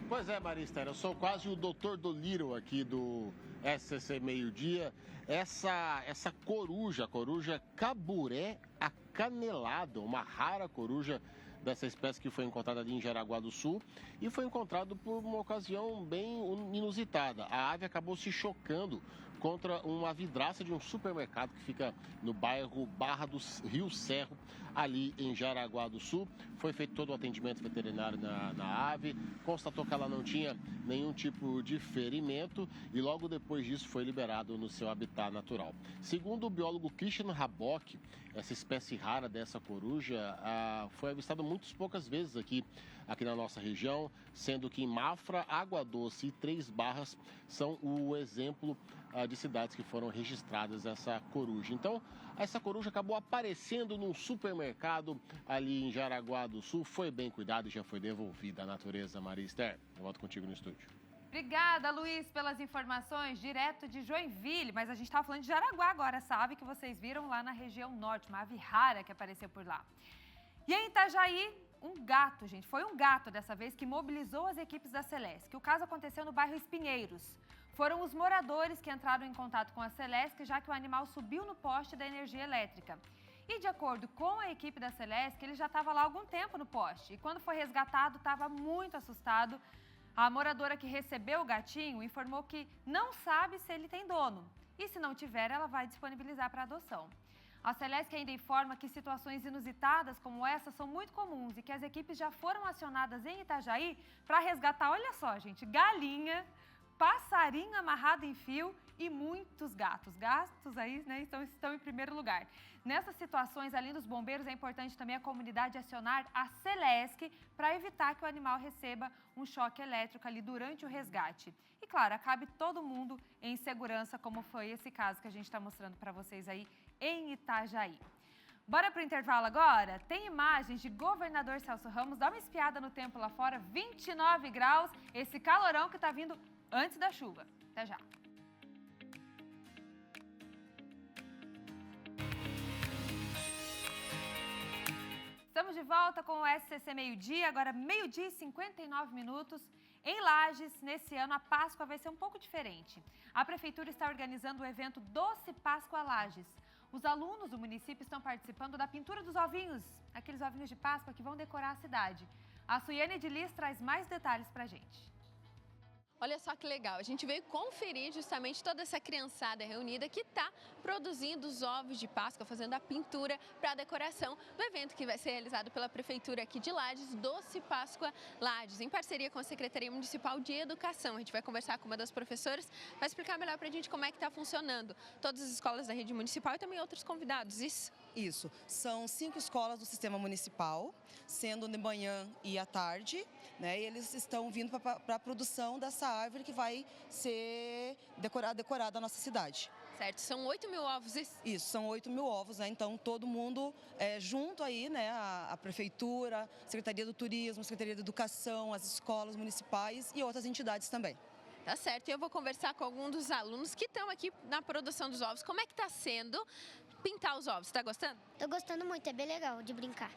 Pois é, Marista, eu sou quase o Dr. Dolittle aqui do SCC Meio-Dia. Essa coruja, a coruja caburé acanelado, uma rara coruja dessa espécie que foi encontrada ali em Jaraguá do Sul e foi encontrado por uma ocasião bem inusitada. A ave acabou se chocando contra uma vidraça de um supermercado que fica no bairro Barra do Rio Cerro, ali em Jaraguá do Sul. Foi feito todo o atendimento veterinário na ave, constatou que ela não tinha nenhum tipo de ferimento e logo depois disso foi liberado no seu habitat natural. Segundo o biólogo Christian Rabock, essa espécie rara dessa coruja foi avistada muitas poucas vezes aqui na nossa região, sendo que em Mafra, Água Doce e Três Barras são o exemplo de cidades que foram registradas essa coruja. Então, essa coruja acabou aparecendo num supermercado ali em Jaraguá do Sul, foi bem cuidada e já foi devolvida à natureza. Maria Esther, eu volto contigo no estúdio. Obrigada, Luiz, pelas informações, direto de Joinville. Mas a gente estava falando de Jaraguá agora, essa ave que vocês viram lá na região norte, uma ave rara que apareceu por lá. E em Itajaí, um gato, gente, foi um gato dessa vez que mobilizou as equipes da Celesc. O caso aconteceu no bairro Espinheiros. Foram os moradores que entraram em contato com a Celesc, já que o animal subiu no poste da energia elétrica. E de acordo com a equipe da Celesc, ele já estava lá há algum tempo no poste. E quando foi resgatado, estava muito assustado. A moradora que recebeu o gatinho informou que não sabe se ele tem dono. E se não tiver, ela vai disponibilizar para adoção. A Celesc ainda informa que situações inusitadas como essa são muito comuns e que as equipes já foram acionadas em Itajaí para resgatar, olha só, gente, galinha, passarinho amarrado em fio e muitos gatos. Gatos aí, né, estão em primeiro lugar. Nessas situações, além dos bombeiros, é importante também a comunidade acionar a Celesc para evitar que o animal receba um choque elétrico ali durante o resgate. E claro, acabe todo mundo em segurança, como foi esse caso que a gente está mostrando para vocês aí em Itajaí. Bora pro intervalo agora? Tem imagens de governador Celso Ramos. Dá uma espiada no tempo lá fora, 29 graus, esse calorão que tá vindo antes da chuva. Até já. Estamos de volta com o SCC Meio-Dia, agora meio-dia e 59 minutos. Em Lages, nesse ano, a Páscoa vai ser um pouco diferente. A Prefeitura está organizando o evento Doce Páscoa Lages. Os alunos do município estão participando da pintura dos ovinhos, aqueles ovinhos de Páscoa que vão decorar a cidade. A Suiane de Lis traz mais detalhes pra gente. Olha só que legal, a gente veio conferir justamente toda essa criançada reunida que está produzindo os ovos de Páscoa, fazendo a pintura para a decoração do evento que vai ser realizado pela Prefeitura aqui de Lages, Doce Páscoa Lages, em parceria com a Secretaria Municipal de Educação. A gente vai conversar com uma das professoras, vai explicar melhor para a gente como é que está funcionando. Todas as escolas da rede municipal e também outros convidados, isso? Isso, são 5 escolas do sistema municipal, sendo de manhã e à tarde, né? E eles estão vindo para a produção dessa árvore que vai ser decorada na nossa cidade. Certo, são 8.000 ovos, isso? Isso, são 8.000 ovos, né? Então todo mundo junto aí, né? A Prefeitura, a Secretaria do Turismo, a Secretaria da Educação, as escolas municipais e outras entidades também. Tá certo, e eu vou conversar com algum dos alunos que estão aqui na produção dos ovos. Como é que está sendo pintar os ovos? Tá gostando? Tô gostando muito, é bem legal de brincar.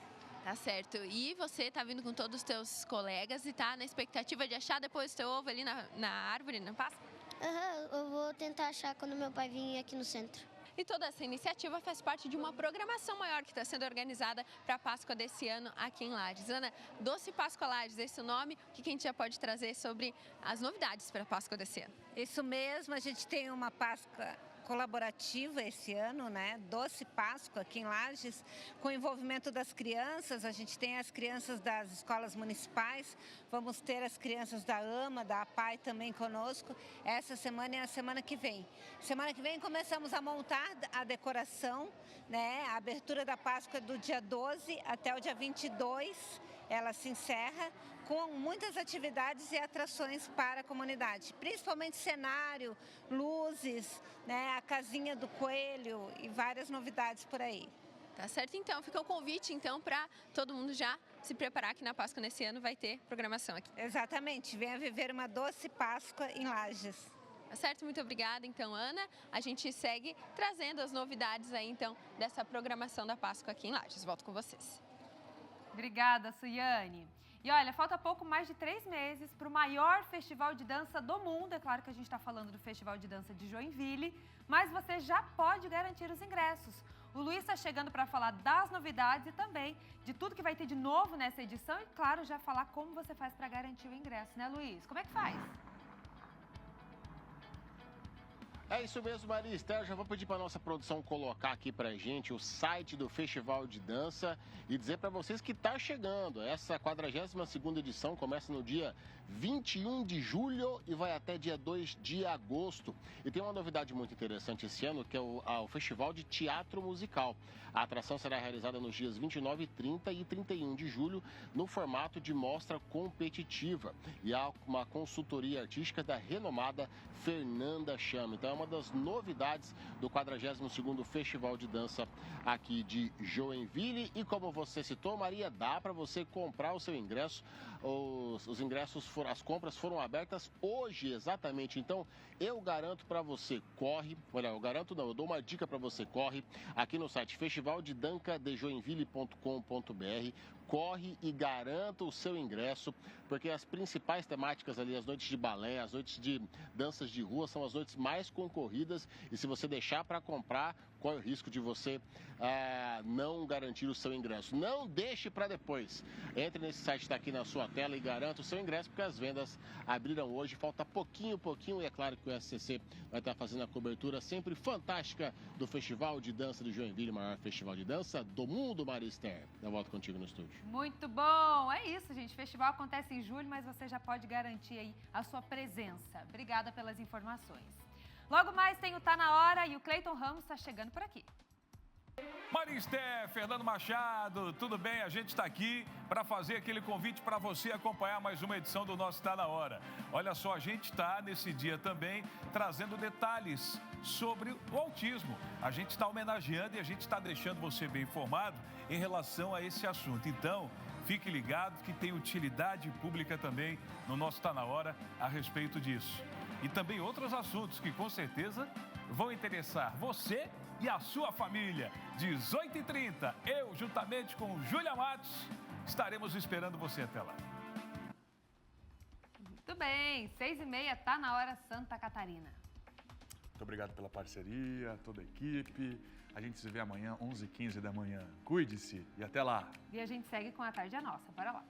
Tá certo. E você tá vindo com todos os teus colegas e tá na expectativa de achar depois o teu ovo ali na árvore, na Páscoa? Eu vou tentar achar quando meu pai vir aqui no centro. E toda essa iniciativa faz parte de uma programação maior que está sendo organizada para a Páscoa desse ano aqui em Lages. Ana, Doce Páscoa Lages, esse é o nome, o que a gente já pode trazer sobre as novidades para a Páscoa desse ano? Isso mesmo, a gente tem uma Páscoa colaborativa esse ano, né? Doce Páscoa aqui em Lages, com o envolvimento das crianças. A gente tem as crianças das escolas municipais, vamos ter as crianças da AMA, da APAI também conosco. Essa semana é a semana que vem. Semana que vem começamos a montar a decoração, né? A abertura da Páscoa é do dia 12 até o dia 22, ela se encerra com muitas atividades e atrações para a comunidade, principalmente cenário, luzes, né, a casinha do coelho e várias novidades por aí. Tá certo, então. Fica o convite, então, para todo mundo já se preparar que na Páscoa nesse ano vai ter programação aqui. Exatamente. Venha viver uma Doce Páscoa em Lages. Tá certo? Muito obrigada, então, Ana. A gente segue trazendo as novidades aí, então, dessa programação da Páscoa aqui em Lages. Volto com vocês. Obrigada, Suiane. E olha, falta pouco mais de 3 meses para o maior festival de dança do mundo. É claro que a gente está falando do Festival de Dança de Joinville, mas você já pode garantir os ingressos. O Luiz está chegando para falar das novidades e também de tudo que vai ter de novo nessa edição e, claro, já falar como você faz para garantir o ingresso, né, Luiz? Como é que faz? É isso mesmo, Maria Esther. Já vou pedir para nossa produção colocar aqui para gente o site do Festival de Dança e dizer para vocês que está chegando. Essa 42ª edição começa no dia 21 de julho e vai até dia 2 de agosto. E tem uma novidade muito interessante esse ano, que é o Festival de Teatro Musical. A atração será realizada nos dias 29, 30 e 31 de julho, no formato de mostra competitiva. E há uma consultoria artística da renomada Fernanda Chama. Então é uma das novidades do 42º Festival de Dança aqui de Joinville. E como você citou, Maria, dá para você comprar o seu ingresso. Os ingressos, as compras foram abertas hoje exatamente. Então eu garanto para você, corre. Olha, eu garanto não, eu dou uma dica para você, corre aqui no site festivaldedancadejoinville.com.br. Corre e garanta o seu ingresso, porque as principais temáticas ali, as noites de balé, as noites de danças de rua, são as noites mais concorridas. E se você deixar para comprar, corre o risco de você não garantir o seu ingresso. Não deixe para depois. Entre nesse site que está aqui na sua tela e garanta o seu ingresso, porque as vendas abriram hoje. Falta pouquinho, e é claro que o SCC vai estar fazendo a cobertura sempre fantástica do Festival de Dança de Joinville, o maior festival de dança do mundo, Maria Esther. Eu volto contigo no estúdio. Muito bom! É isso, gente. O festival acontece em julho, mas você já pode garantir aí a sua presença. Obrigada pelas informações. Logo mais tem o Tá Na Hora e o Cleiton Ramos está chegando por aqui. Maria Esther, Fernando Machado, tudo bem? A gente está aqui para fazer aquele convite para você acompanhar mais uma edição do nosso Tá Na Hora. Olha só, a gente está nesse dia também trazendo detalhes sobre o autismo. A gente está homenageando e a gente está deixando você bem informado em relação a esse assunto. Então, fique ligado que tem utilidade pública também no nosso Tá Na Hora a respeito disso. E também outros assuntos que com certeza vão interessar você e a sua família. 18h30, eu, juntamente com Júlia Matos, estaremos esperando você até lá. Muito bem, 6h30, Tá Na Hora, Santa Catarina. Muito obrigado pela parceria, toda a equipe. A gente se vê amanhã, 11h15 da manhã. Cuide-se e até lá. E a gente segue com A Tarde é Nossa. Bora lá.